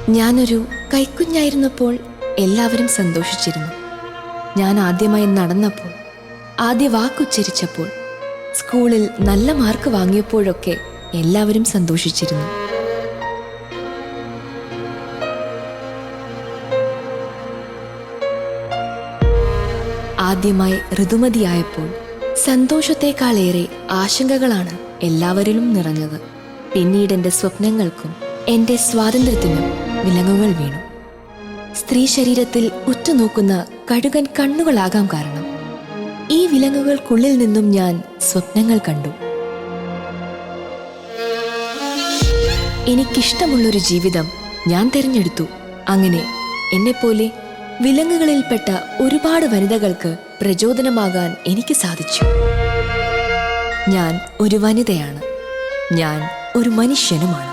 ഞാനൊരു കൈക്കുഞ്ഞായിരുന്നപ്പോൾ എല്ലാവരും സന്തോഷിച്ചിരുന്നു. ഞാൻ ആദ്യമായി നടന്നപ്പോൾ, ആദ്യ വാക്കുച്ചരിച്ചപ്പോൾ, സ്കൂളിൽ നല്ല മാർക്ക് വാങ്ങിയപ്പോഴൊക്കെ എല്ലാവരും സന്തോഷിച്ചിരുന്നു. ആദ്യമായി ഋതുമതിയായപ്പോൾ സന്തോഷത്തെക്കാളേറെ ആശങ്കകളാണ് എല്ലാവരിലും നിറഞ്ഞത്. പിന്നീട് എൻ്റെ സ്വപ്നങ്ങൾക്കും എൻ്റെ സ്വാതന്ത്ര്യത്തിനും വിലങ്ങുകൾ വീണു. സ്ത്രീ ശരീരത്തിൽ ഉറ്റുനോക്കുന്ന കഴുകൻ കണ്ണുകളാകാം കാരണം. ഈ വിലങ്ങുകൾക്കുള്ളിൽ നിന്നും ഞാൻ സ്വപ്നങ്ങൾ കണ്ടു. എനിക്കിഷ്ടമുള്ളൊരു ജീവിതം ഞാൻ തിരഞ്ഞെടുത്തു. അങ്ങനെ എന്നെപ്പോലെ വിലങ്ങുകളിൽപ്പെട്ട ഒരുപാട് വനിതകൾക്ക് പ്രചോദനമാകാൻ എനിക്ക് സാധിച്ചു. ഞാൻ ഒരു വനിതയാണ്. ഞാൻ ഒരു മനുഷ്യനുമാണ്.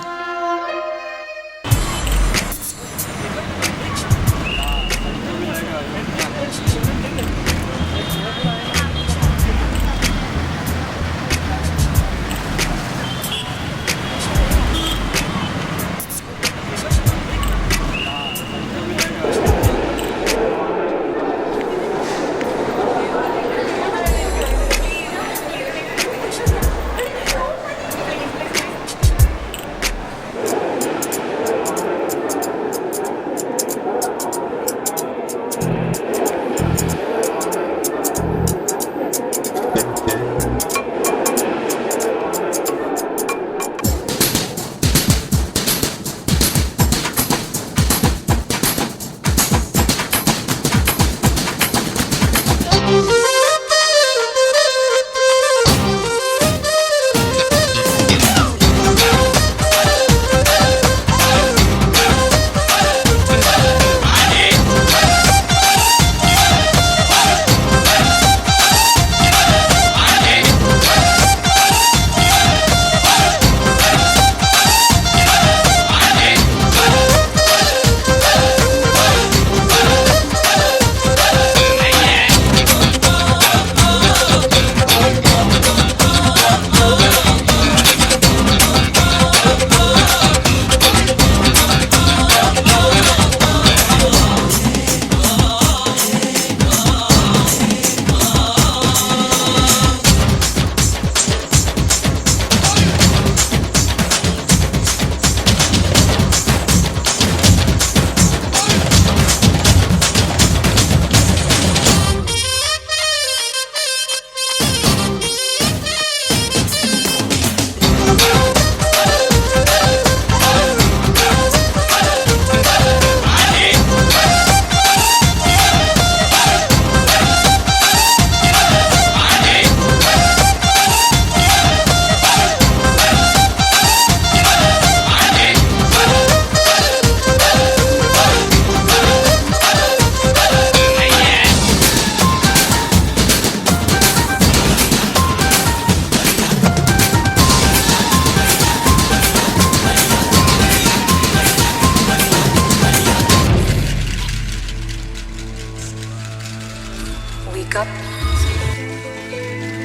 Wake up.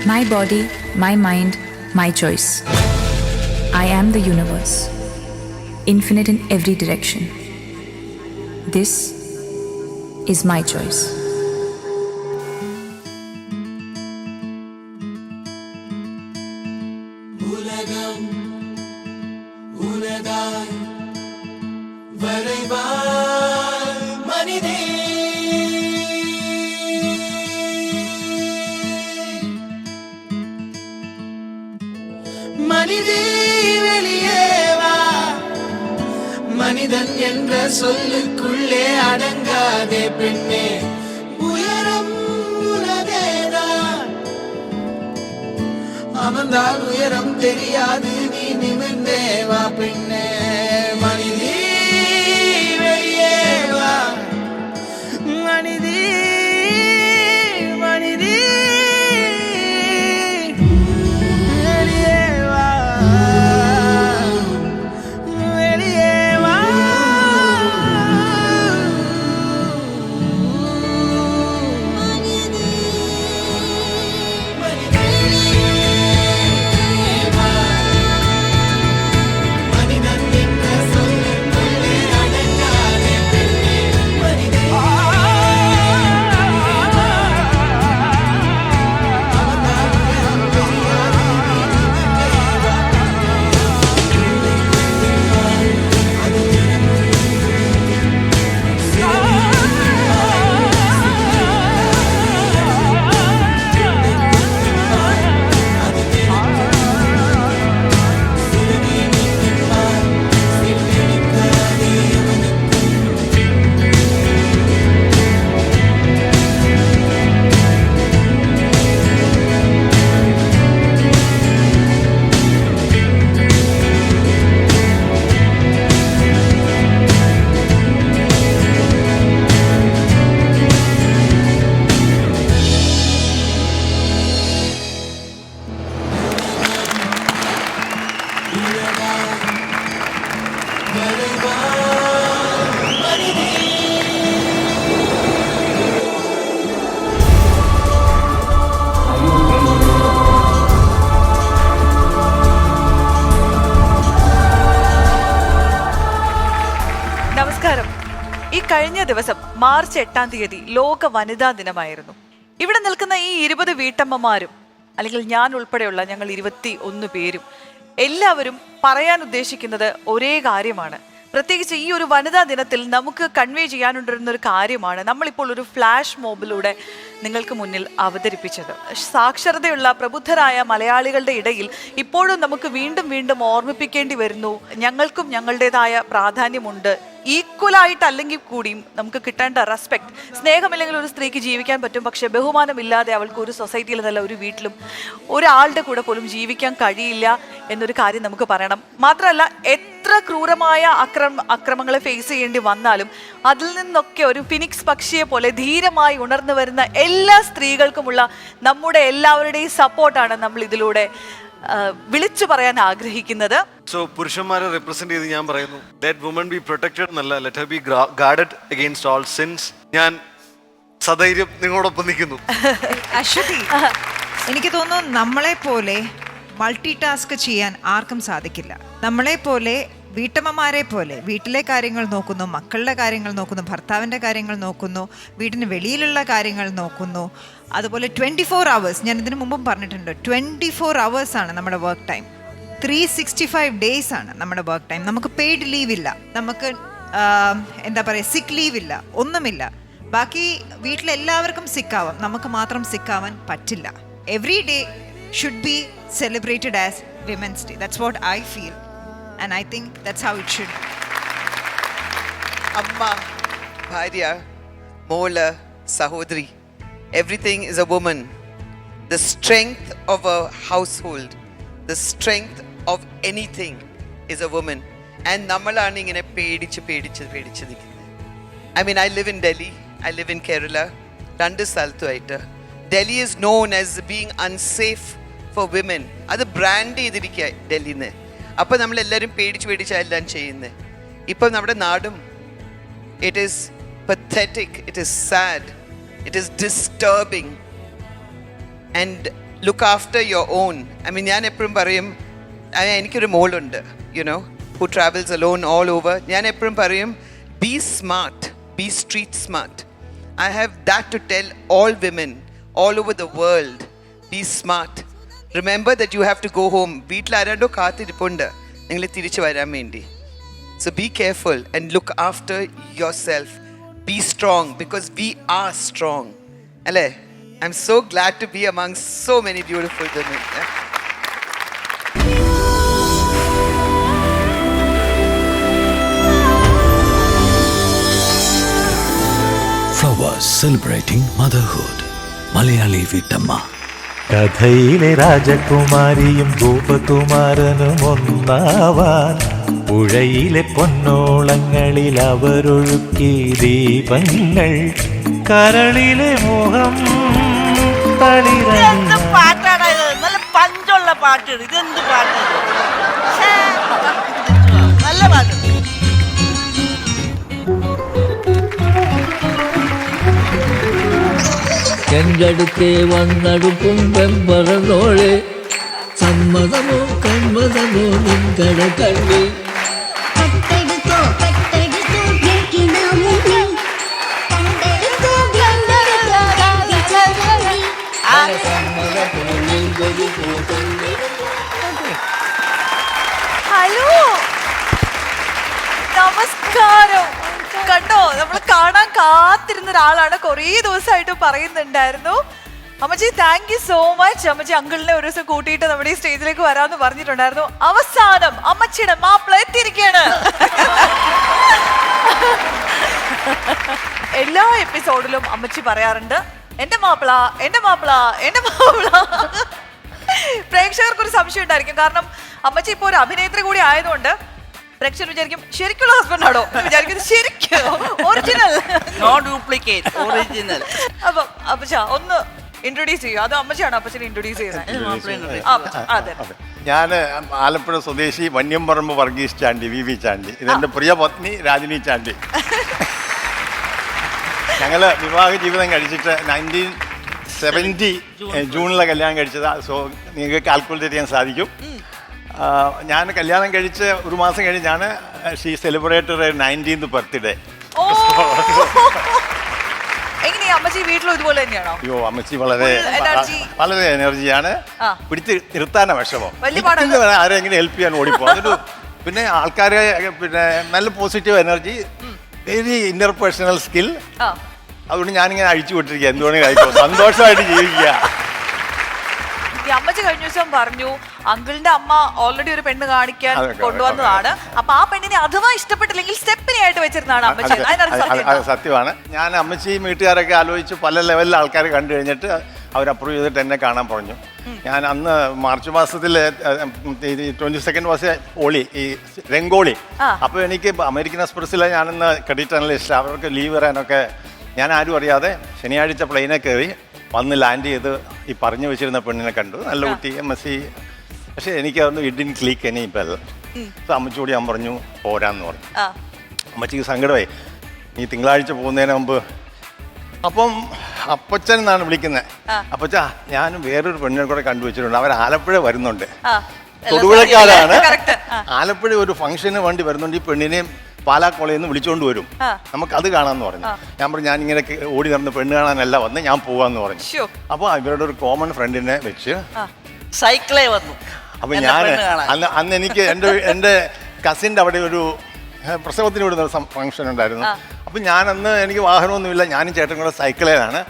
My body, my mind, my choice. I am the universe, infinite in every direction. This is my choice. உலகம் உனதாய் வரைவாய் மனிதே, மனிதே வெளியே வா. மனிதன் என்ற சொல்லுக்குள்ளே அடங்காதே பெண்ணே, உயரம் உனதேதான். அமர்ந்தால் உயரம் தெரியாது, நீ நிமிர்ந்தே வா பெண்ணே. மனிதே வெளியே வா. மனிதே மனிதே வெளியே வா. வெளியே வா. மனிதே மனிதே வா. மனிதன் ദിവസം മാർച്ച് 8-ാം തീയതി ലോക വനിതാ ദിനമായിരുന്നു. ഇവിടെ നിൽക്കുന്ന ഈ 20 വീട്ടമ്മമാരും അല്ലെങ്കിൽ ഞാൻ ഉൾപ്പെടെയുള്ള ഞങ്ങൾ 21 പേരും എല്ലാവരും പറയാൻ ഉദ്ദേശിക്കുന്നത് ഒരേ കാര്യമാണ്. പ്രത്യേകിച്ച് ഈ ഒരു വനിതാ ദിനത്തിൽ നമുക്ക് കൺവേ ചെയ്യാനുണ്ടിരുന്ന ഒരു കാര്യമാണ് നമ്മളിപ്പോൾ ഒരു ഫ്ലാഷ് മോബിലൂടെ നിങ്ങൾക്ക് മുന്നിൽ അവതരിപ്പിച്ചത്. സാക്ഷരതയുള്ള പ്രബുദ്ധരായ മലയാളികളുടെ ഇടയിൽ ഇപ്പോഴും നമുക്ക് വീണ്ടും വീണ്ടും ഓർമ്മിപ്പിക്കേണ്ടി വരുന്നു, ഞങ്ങൾക്കും ഞങ്ങളുടേതായ പ്രാധാന്യമുണ്ട്. ഈക്വലായിട്ടല്ലെങ്കിൽ കൂടിയും നമുക്ക് കിട്ടേണ്ട റെസ്പെക്ട്, സ്നേഹമില്ലെങ്കിൽ ഒരു സ്ത്രീക്ക് ജീവിക്കാൻ പറ്റും, പക്ഷെ ബഹുമാനമില്ലാതെ അവൾക്ക് ഒരു സൊസൈറ്റിയിൽ നല്ല ഒരു വീട്ടിലും ഒരാളുടെ കൂടെ പോലും ജീവിക്കാൻ കഴിയില്ല എന്നൊരു കാര്യം നമുക്ക് പറയണം. മാത്രമല്ല, എത്ര ക്രൂരമായ അക്രമങ്ങളെ ഫേസ് ചെയ്യേണ്ടി വന്നാലും അതിൽ നിന്നൊക്കെ ഒരു ഫിനിക്സ് പക്ഷിയെ പോലെ ധീരമായി ഉണർന്നു വരുന്ന എല്ലാ സ്ത്രീകൾക്കുമുള്ള നമ്മുടെ എല്ലാവരുടെയും സപ്പോർട്ടാണ് നമ്മൾ ഇതിലൂടെ വിളിച്ചു പറയാൻ ആഗ്രഹിക്കുന്നത്. സോ പുരുഷന്മാരെ റെപ്രസെന്റ് ചെയ്ത് ഞാൻ പറയുന്നു, ലെറ്റ് വുമൺ ബി പ്രൊട്ടക്റ്റഡ് എന്നല്ല, let Har B guarded against all since. ഞാൻ സധൈര്യം നിങ്ങളോടൊപ്പം നിൽക്കുന്നു. അശ്വതി, എനിക്ക് തോന്നുന്നു നമ്മളെ പോലെ മൾട്ടി ടാസ്ക് ചെയ്യാൻ ആർക്കും സാധിക്കില്ല. നമ്മളെ പോലെ വീട്ടമ്മമാരെ പോലെ വീട്ടിലെ കാര്യങ്ങൾ നോക്കുന്നു, മക്കളുടെ കാര്യങ്ങൾ നോക്കുന്നു, ഭർത്താവിൻ്റെ കാര്യങ്ങൾ നോക്കുന്നു, വീടിന് വെളിയിലുള്ള കാര്യങ്ങൾ നോക്കുന്നു. അതുപോലെ 24 hours, ഞാൻ ഇതിനു മുമ്പും പറഞ്ഞിട്ടുണ്ട്, 24 hours ആണ് നമ്മുടെ വർക്ക് ടൈം. 365 days ആണ് നമ്മുടെ വർക്ക് ടൈം. നമുക്ക് പെയ്ഡ് ലീവ് ഇല്ല, നമുക്ക് എന്താ പറയുക, സിക്ക് ലീവ് ഇല്ല, ഒന്നുമില്ല. ബാക്കി വീട്ടിലെല്ലാവർക്കും സിക്കാവാം, നമുക്ക് മാത്രം സിക്കാവാൻ പറ്റില്ല. Every day should be celebrated as women's day. That's what I feel. And I think that's how it should. Amma, Bharya, Mola, Sahodri, everything is a woman. The strength of a household, the strength of anything is a woman. And nammalanu ingane pedichu nikkunnu. I mean, I live in Delhi, I live in Kerala, rendu sthalathu aittu. Delhi is known as being unsafe for women. Adu brand ചെയ്തിരിക്കുക ഡൽഹിന്ന്. അപ്പം നമ്മളെല്ലാവരും പേടിച്ചാണ് എല്ലാം ചെയ്യുന്നത്. ഇപ്പം നമ്മുടെ നാടും it is pathetic, it is sad, it is disturbing. And look after your own. I mean, ഞാൻ എപ്പോഴും പറയും, എനിക്കൊരു മോളുണ്ട്, you know, who travels alone all over. ഞാൻ എപ്പോഴും പറയും, be smart, be street smart. I have that to tell all women all over the world. Be smart. Remember that you have to go home. വീട്ടിൽ ആരാണ്ടോ കാത്തിരിപ്പുണ്ട് നിങ്ങൾ തിരിച്ചു വരാൻ വേണ്ടി. So be careful and look after yourself. Be strong because we are strong. അല്ലേ? I'm so glad to be among so many beautiful women. Flowers celebrating motherhood. Malayali വീട്ടമ്മ. കഥയിലെ രാജകുമാരിയും ഗോപകുമാരനും ഒന്നാവാൻ പുഴയിലെ പൊന്നോളങ്ങളിൽ അവരൊഴുക്കി ദീപങ്ങൾ കരളിലെ മോഹം എന്ത് പാട്ടാണ് ഇത്? നല്ല പഞ്ചുള്ള പാട്ട്. ഇതെന്ത് പാട്ട്? നല്ല പാട്ട്. എങ്കടുക്കേ വന്നടുക്കും വെമ്പറന്നോളെ സമ്മതമോ കന്മതമോ നിങ്കട കണ്ണി ഹലോ, നമസ്കാരം. കണ്ടോ, നമ്മൾ കാണാൻ കാത്തിരുന്ന ഒരാളാണ്, കുറേ ദിവസമായിട്ട് പറയുന്നുണ്ടായിരുന്നു. അമ്മച്ചി, താങ്ക് യു സോ മച്ച്. അമ്മച്ചി അങ്കിളിനെ ഒരു ദിവസം കൂട്ടിയിട്ട് നമ്മുടെ ഈ സ്റ്റേജിലേക്ക് വരാമെന്ന് പറഞ്ഞിട്ടുണ്ടായിരുന്നു. അവസാനം അമ്മച്ചിയുടെ മാപ്പിള എത്തിയിരിക്കുകയാണ്. എല്ലാ എപ്പിസോഡിലും അമ്മച്ചി പറയാറുണ്ട്, എന്റെ മാപ്പിള, എന്റെ മാപ്പിള, എന്റെ മാപ്പിള. പ്രേക്ഷകർക്കൊരു സംശയം ഉണ്ടായിരിക്കും, കാരണം അമ്മച്ചി ഇപ്പൊ ഒരു അഭിനേത്രി കൂടി ആയതുകൊണ്ട് പ്രേക്ഷകർ വിചാരിക്കും ശരിക്കുള്ള ഹസ്ബൻഡ് ആണോ വിചാരിക്കുന്നത്. ശരിക്കും ഒറിജിനൽ, നോ ഡ്യൂപ്ലിക്കേറ്റ്, ഒറിജിനൽ. അപ്പൊ അപ്പച്ച ഒന്ന് ഇൻട്രൊഡ്യൂസ് ചെയ്യും. അത് അമ്മച്ചിയാണ് അപ്പച്ചനെ ഇൻട്രൊഡ്യൂസ് ചെയ്യുന്നത്. അതെ, ഞാൻ ആലപ്പുഴ സ്വദേശി വന്യംപറമ്പ് വർഗീസ് ചാണ്ടി, വി വി ചാണ്ടി. ഇതെൻ്റെ പ്രിയ പത്നി രാജിനി ചാണ്ടി. ഞങ്ങൾ വിവാഹ ജീവിതം കഴിച്ചിട്ട് 1970 ജൂണിലെ കല്യാണം കഴിച്ചത്. സോ നിങ്ങൾക്ക് കാൽക്കുലേറ്റ് ചെയ്യാൻ സാധിക്കും. ഞാൻ കല്യാണം കഴിച്ച് ഒരു മാസം കഴിഞ്ഞാണ് ഷീ സെലിബ്രേറ്റഡ് 19th ബർത്ത്ഡേ. ഓ എങ്ങനെയാ അമ്മച്ചി വീട്ടിലും ഇതുപോലെ തന്നെയാണോ? അയ്യോ അമ്മച്ചി വളരെ energy. വളരെ എനർജിയാണ്. ആ. പിടിച്ച് നിർത്താനാ വിഷമം. വലിയ പാടല്ല. ആരെങ്കിലും ഹെൽപ്പ് ചെയ്യാൻ ഓടിപ്പോ. അതൊരു പിന്നെ ആൾക്കാരെ പിന്നെ നല്ല positive energy, very interpersonal skill. ആ അതുകൊണ്ട് ഞാനിങ്ങനെ അഴിച്ചു വിട്ടിരിക്കുക, എന്തുവേണമെങ്കിൽ കഴിക്കും, സന്തോഷമായിട്ട് ജീവിക്കുക. ഈ അമ്മച്ചി കഴിഞ്ഞ ദിവസം പറഞ്ഞു അങ്കിളിന്റെ അമ്മ ഓൾറെഡി ഒരു പെണ്ണ് കാണിക്കാൻ കൊണ്ടുവന്നതാണ്. അപ്പൊ ആ പെണ്ണിനെ അഥവാ ഇഷ്ടപ്പെട്ടില്ലെങ്കിൽ സ്റ്റെപ്പിനെ ആയിട്ട് വെച്ചിരുന്നതാണ് അമ്മച്ചി. അത് സത്യമാണ്. ഞാൻ അമ്മച്ചിയും വീട്ടുകാരൊക്കെ ആലോചിച്ച് പല ലെവലിൽ ആൾക്കാർ കണ്ടു കഴിഞ്ഞിട്ട് അവർ അപ്രൂവ് ചെയ്തിട്ട് എന്നെ കാണാൻ പറഞ്ഞു. ഞാൻ അന്ന് മാർച്ച് മാസത്തിൽ 22nd മാസം ഓളി ഈ രംഗോളി. അപ്പോൾ എനിക്ക് അമേരിക്കൻ എക്സ്പ്രസ്സിലെ ഞാനിന്ന് ക്രെഡിറ്റ് അനലിസ്റ്റ്, അവർക്ക് ലീവ് വരാനൊക്കെ ഞാൻ ആരും അറിയാതെ ശനിയാഴ്ച പ്ലെയിനെ കയറി വന്ന് ലാൻഡ് ചെയ്ത് ഈ പറഞ്ഞു വെച്ചിരുന്ന പെണ്ണിനെ കണ്ടു. നല്ല കുട്ടി, MSc. പക്ഷെ എനിക്ക് അതൊന്നും ഇഡിൻ ക്ലിക്ക് എനി ഇപ്പം. അമ്മച്ചോടി ഞാൻ പറഞ്ഞു പോരാന്ന് പറഞ്ഞു. അമ്മച്ചിക്ക് സങ്കടമായി. നീ തിങ്കളാഴ്ച പോകുന്നതിന് മുമ്പ് അപ്പം അപ്പച്ചൻ എന്നാണ് വിളിക്കുന്നത്. അപ്പച്ച ഞാനും വേറൊരു പെണ്ണിനെ കൂടെ കണ്ടുവച്ചിട്ടുണ്ട്, അവർ ആലപ്പുഴ വരുന്നുണ്ട്, തൊടുപുഴക്കാരാണ്. ആലപ്പുഴ ഒരു ഫംഗ്ഷന് വേണ്ടി വരുന്നുണ്ട്, ഈ പെണ്ണിനെയും പാലാ കോളേജിൽ നിന്ന് വിളിച്ചുകൊണ്ട് വരും, നമുക്ക് അത് കാണാമെന്ന് പറഞ്ഞു. ഞാൻ പറഞ്ഞു ഞാനിങ്ങനെ ഓടി നടന്ന് പെണ്ണ് കാണാനല്ല വന്ന്, ഞാൻ പോവാന്ന് പറഞ്ഞു. അപ്പോൾ ഇവരുടെ ഒരു കോമൺ ഫ്രണ്ടിനെ വെച്ച് സൈക്കിളേ വന്നു. അപ്പം ഞാൻ അന്ന് എനിക്ക് എൻ്റെ കസിൻ്റെ അവിടെ ഒരു പ്രസവത്തിന് വിടുന്ന ഫംഗ്ഷൻ ഉണ്ടായിരുന്നു. അപ്പം ഞാനന്ന് എനിക്ക് വാഹനമൊന്നുമില്ല, ഞാനും ചേട്ടൻ കൂടെ സൈക്കിളിലാണ്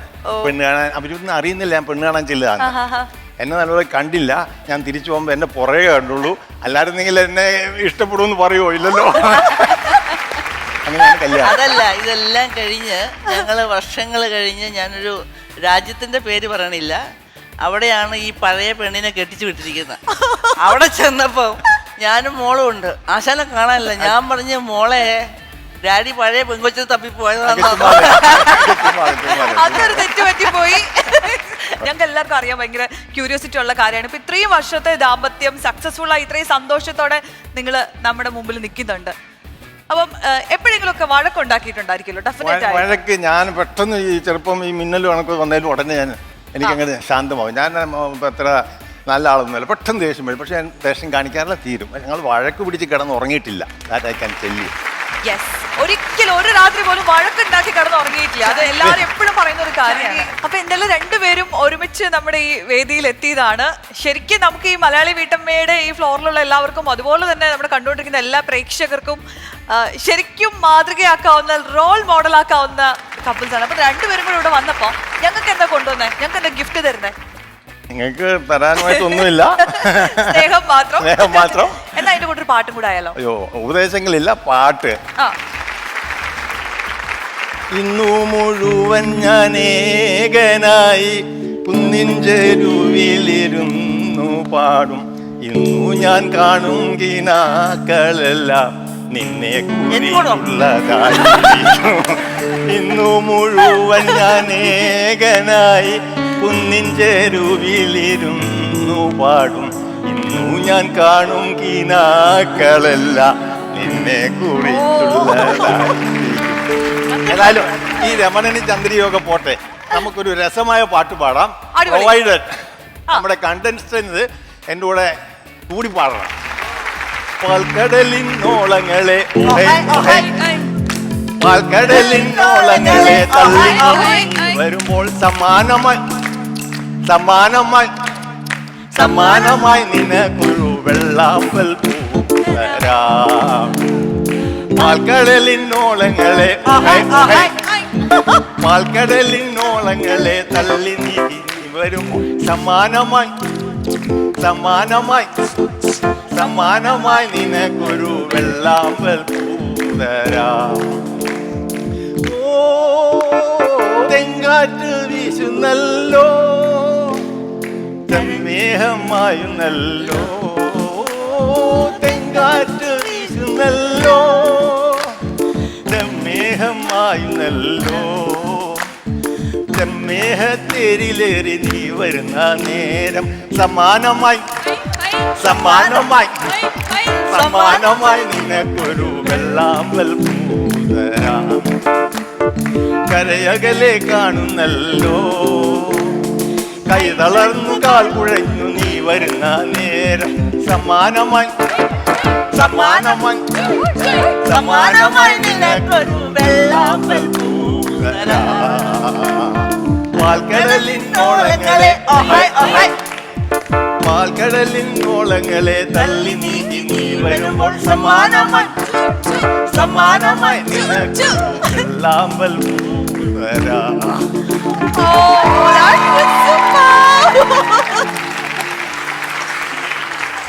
പെണ്ണ് കാണാൻ. അവരൊന്നും അറിയുന്നില്ല ഞാൻ പെണ്ണ് കാണാൻ ചെല്ലുകയാണ്. എന്നെ നല്ലപോലെ കണ്ടില്ല. ഞാൻ തിരിച്ചു പോകുമ്പോൾ എന്നെ പുറകെ കണ്ടുള്ളൂ, അല്ലായിരുന്നെങ്കിൽ എന്നെ ഇഷ്ടപ്പെടുമെന്ന് പറയുമോ? ഇല്ലല്ലോ. അതല്ല, ഇതെല്ലാം കഴിഞ്ഞ് ഞങ്ങൾ വർഷങ്ങൾ കഴിഞ്ഞ് ഞാനൊരു രാജ്യത്തിന്റെ പേര് പറയണില്ല, അവിടെയാണ് ഈ പഴയ പെണ്ണിനെ കെട്ടിച്ചു വിട്ടിരിക്കുന്നത്. അവിടെ ചെന്നപ്പോ ഞാനും മോളും ഉണ്ട്. ആശാനെ കാണാനില്ല. ഞാൻ പറഞ്ഞു മോളെ ഡാഡി പഴയ പെങ്കൊച്ചു തപ്പിപ്പോയതാണെന്ന്. അതൊരു തെറ്റ് പറ്റിപ്പോയി. ഞങ്ങൾക്ക് എല്ലാവർക്കും അറിയാം, ഭയങ്കര ക്യൂരിയോസിറ്റി ഉള്ള കാര്യമാണ്. ഇപ്പൊ ഇത്രയും വർഷത്തെ ദാമ്പത്യം സക്സസ്ഫുൾ ആയി ഇത്രയും സന്തോഷത്തോടെ നിങ്ങൾ നമ്മുടെ മുമ്പിൽ നിൽക്കുന്നുണ്ട്. അപ്പം എപ്പോഴെങ്കിലും ഒക്കെ വഴക്കുണ്ടാക്കിയിട്ടുണ്ടായിരിക്കുമല്ലോ? ഡെഫിനറ്റ് വഴക്ക് ഞാൻ പെട്ടെന്ന് ഈ ചെറുപ്പം ഈ മിന്നലും കണക്ക് വന്നതിലും ഉടനെ എനിക്കങ്ങനെ ശാന്തമാവും. ഞാൻ എത്ര നല്ല ആളൊന്നുമല്ല, പെട്ടെന്ന് ദേഷ്യം വരും. പക്ഷെ ഞാൻ ദേഷ്യം കാണിക്കാറില്ല, തീരും. ഞങ്ങൾ വഴക്ക് പിടിച്ച് കിടന്ന് ഉറങ്ങിയിട്ടില്ല. That I can tell you. ഒരിക്കലും ഒരു രാത്രി പോലും വഴക്കുണ്ടാക്കി കിടന്ന് ഉറങ്ങിയിട്ടില്ല. അത് എല്ലാവരും എപ്പോഴും പറയുന്ന ഒരു കാര്യമാണ്. അപ്പൊ എന്തായാലും രണ്ടുപേരും ഒരുമിച്ച് നമ്മുടെ ഈ വേദിയിൽ എത്തിയതാണ്. ശരിക്കും നമുക്ക് ഈ മലയാളി വീട്ടമ്മയുടെ ഈ ഫ്ലോറിലുള്ള എല്ലാവർക്കും, അതുപോലെ തന്നെ നമ്മുടെ കണ്ടുകൊണ്ടിരിക്കുന്ന എല്ലാ പ്രേക്ഷകർക്കും ശരിക്കും മാതൃകയാക്കാവുന്ന, റോൾ മോഡലാക്കാവുന്ന കപ്പിൾസ് ആണ്. അപ്പൊ രണ്ടുപേരും കൂടെ ഇവിടെ വന്നപ്പോ ഞങ്ങൾക്ക് എന്താ കൊണ്ടുവന്നേ? ഞങ്ങൾക്ക് എന്താ ഗിഫ്റ്റ് തരുന്നേ? നിങ്ങൾക്ക് തരാനായിട്ടൊന്നുമില്ല, സ്നേഹം മാത്രം. സ്നേഹം മാത്രം. എന്നാ അതിന്റെ കൂടെ ഒരു പാട്ടും കൂടെ ആയാലോ? അയ്യോ, ഉപദേശങ്ങളില്ല, പാട്ട്. ഇന്നു മുഴുവൻ ഞാൻ ഏകനായി കുന്നിൻ ചെരുവിലിരുന്നു പാടും. ഇന്നു ഞാൻ കാണും കിനാക്കളെല്ലാം നിന്നെ കുറിച്ചുള്ളതായിരിക്കും. ഇന്നു മുഴുവൻ ഞാൻ ഏകനായി കുന്നിൻ ചെരുവിലിരുന്നു പാടും. ഇന്നു ഞാൻ കാണും കിനാക്കളെല്ലാം നിന്നെ കുറിച്ചുള്ളതായിരിക്കും. ഏതായാലും ഈ രമണനും ചന്ദ്രിയൊക്കെ പോട്ടെ, നമുക്കൊരു രസമായ പാട്ട് പാടാം. പ്രൊവൈഡഡ് നമ്മുടെ കണ്ടൻസ്റ്റൻസ് എൻ്റെ കൂടെ കൂടി പാടണം. പാൽക്കടലിന്നോളങ്ങളെ പാൽക്കടലിന്നോളങ്ങളെ തള്ളി വരുമ്പോൾ സമ്മാനമായി സമ്മാനമായി സമ്മാനമായി നിനക്കൊരു വെള്ളാമ്പൽ പൂതരാം. പാൽക്കടലിന്നോളങ്ങളെ പാൽക്കടലിന്നോളങ്ങളെ തള്ളി നീ വരുമ്പോൾ സമ്മാനമായി സമ്മാനമായി സമ്മാനമായി നിനക്കൊരു വെള്ളാമ്പൽ പൂതരാം. ഓ തെങ്കാറ്റ് വീശുന്നല്ലോ, സ്നേഹമായുന്നല്ലോ. തെങ്കാറ്റ് വീശുന്നല്ലോ, സ്നേഹമായുന്നല്ലോ. സ്നേഹത്തേരിലേറി നീ വരുന്ന നേരം സമ്മാനമായി സമ്മാനമായി സമ്മാനമായി നിനക്കൊരു വെള്ളാമ്പൽ പൂതരാം. കരയകലെ കാണുന്നല്ലോ, കൈ തളർന്നു കാൽ കുഴഞ്ഞു നീ വരുന്ന നേരം സമ്മാനമായി സമ്മാനമായി സമ്മാനമായി നിനക്കൊരു വെള്ളാമ്പൽ പൂ തരാം. പാൽക്കടലിൻ ഓളങ്ങളെ ഓഹായ് ഓഹായ്. പാൽക്കടലിൻ ഓളങ്ങളെ തള്ളി നീങ്ങി നീ വരുമ്പോൾ സമ്മാനമായി സമ്മാനമായി നിനക്ക് വെള്ളാമ്പൽ പൂ തരാം.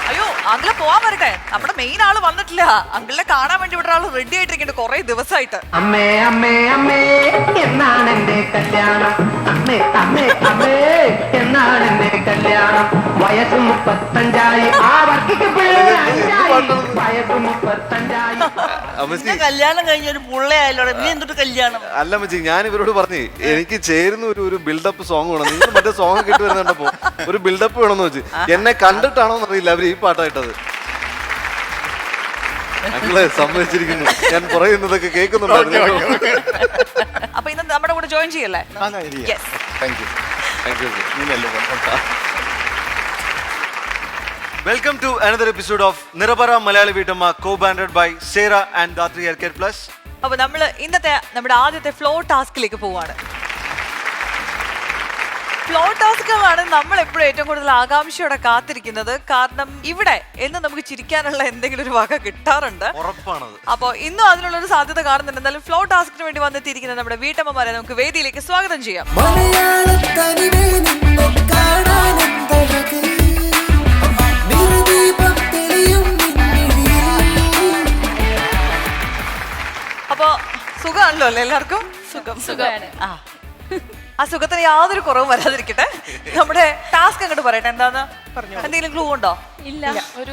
അയ്യോ അങ്കിളെ പോവാൻ വരട്ടെ, നമ്മുടെ മെയിൻ ആള് വന്നിട്ടില്ല. അങ്കിളിനെ കാണാൻ വേണ്ടി ഇവിടെ ആള് റെഡി ആയിട്ടിരിക്കുന്നുണ്ട് കുറെ ദിവസമായിട്ട്. അമ്മേ അമ്മേ അമ്മേ എന്നാണ് എന്റെ കല്യാണം, അമ്മേ അമ്മേ അമ്മേ എന്നാണ് എന്റെ കല്യാണം. വയസ്സ് 35 ആ വർക്കിക്ക് വയസ്സ് 35. അമ്മച്ചി കല്യാണം കഴിഞ്ഞ ഒരു പുള്ളയായല്ലോ, നീ എന്തൊട്ട് കല്യാണം? അല്ല അമ്മച്ചി, ഞാൻ ഇവരോട് പറഞ്ഞു എനിക്ക് ചേരുന്ന ഒരു ബിൽഡപ്പ് സോങ് വേണം. നിങ്ങൾ മറ്റേ സോങ് കിട്ടി വരുന്നുണ്ടപ്പോ ഒരു ബിൽഡപ്പ് വേണമെന്ന് വെച്ച് എന്നെ കണ്ടിട്ടാണോ എന്നറിയില്ല അവർ ഈ പാട്ടായിട്ടത്. ഞങ്ങളെ സമ്മതിച്ചിരിക്കുന്നു, ഞാൻ പറയുന്നതൊക്കെ കേൾക്കുന്നുണ്ടായിരുന്നു. അപ്പൊ ഇന്ന് നമ്മുടെ കൂടെ ജോയിൻ ചെയ്യല്ലേ? Yes. Thank you. Thank you. നീനല്ലേ welcome to another episode of Nirapara Malayali Veettamma, co-branded by സേറ and Dhathri hair care plus. അപ്പൊ നമ്മള് ഇന്നത്തെ നമ്മുടെ ആദ്യത്തെ ഫ്ലോ ടാസ്കിലേക്ക് പോവാണ്. ഫ്ലോ ടാസ്കുകളാണ് നമ്മൾ എപ്പോഴും ഏറ്റവും കൂടുതൽ ആകാംക്ഷയോടെ കാത്തിരിക്കുന്നത്. കാരണം ഇവിടെ എന്ന് നമുക്ക് ചിരിക്കാനുള്ള എന്തെങ്കിലും ഒരു വക കിട്ടാറുണ്ട്. ഉറപ്പാണത്. അപ്പൊ ഇന്നും അതിനുള്ള ഒരു സാധ്യത കാണുന്നുണ്ട്. എന്നാലും ഫ്ലോ ടാസ്കിന് വേണ്ടി വന്നെത്തിയിരിക്കുന്ന നമ്മുടെ വീട്ടമ്മമാരെ നമുക്ക് വേദിയിലേക്ക് സ്വാഗതം ചെയ്യാം. അപ്പൊ സുഖമാണല്ലോ അല്ലേ എല്ലാവർക്കും? സുഖമാണ്. ആ സുഖത്തിന് യാതൊരു കുറവും വരാതിരിക്കട്ടെ. നമ്മുടെ ടാസ്ക് അങ്ങോട്ട് പറയട്ടെ, എന്താന്ന് പറഞ്ഞു? എന്തെങ്കിലും ക്ലൂ ഉണ്ടോ? ഇല്ല, ഒരു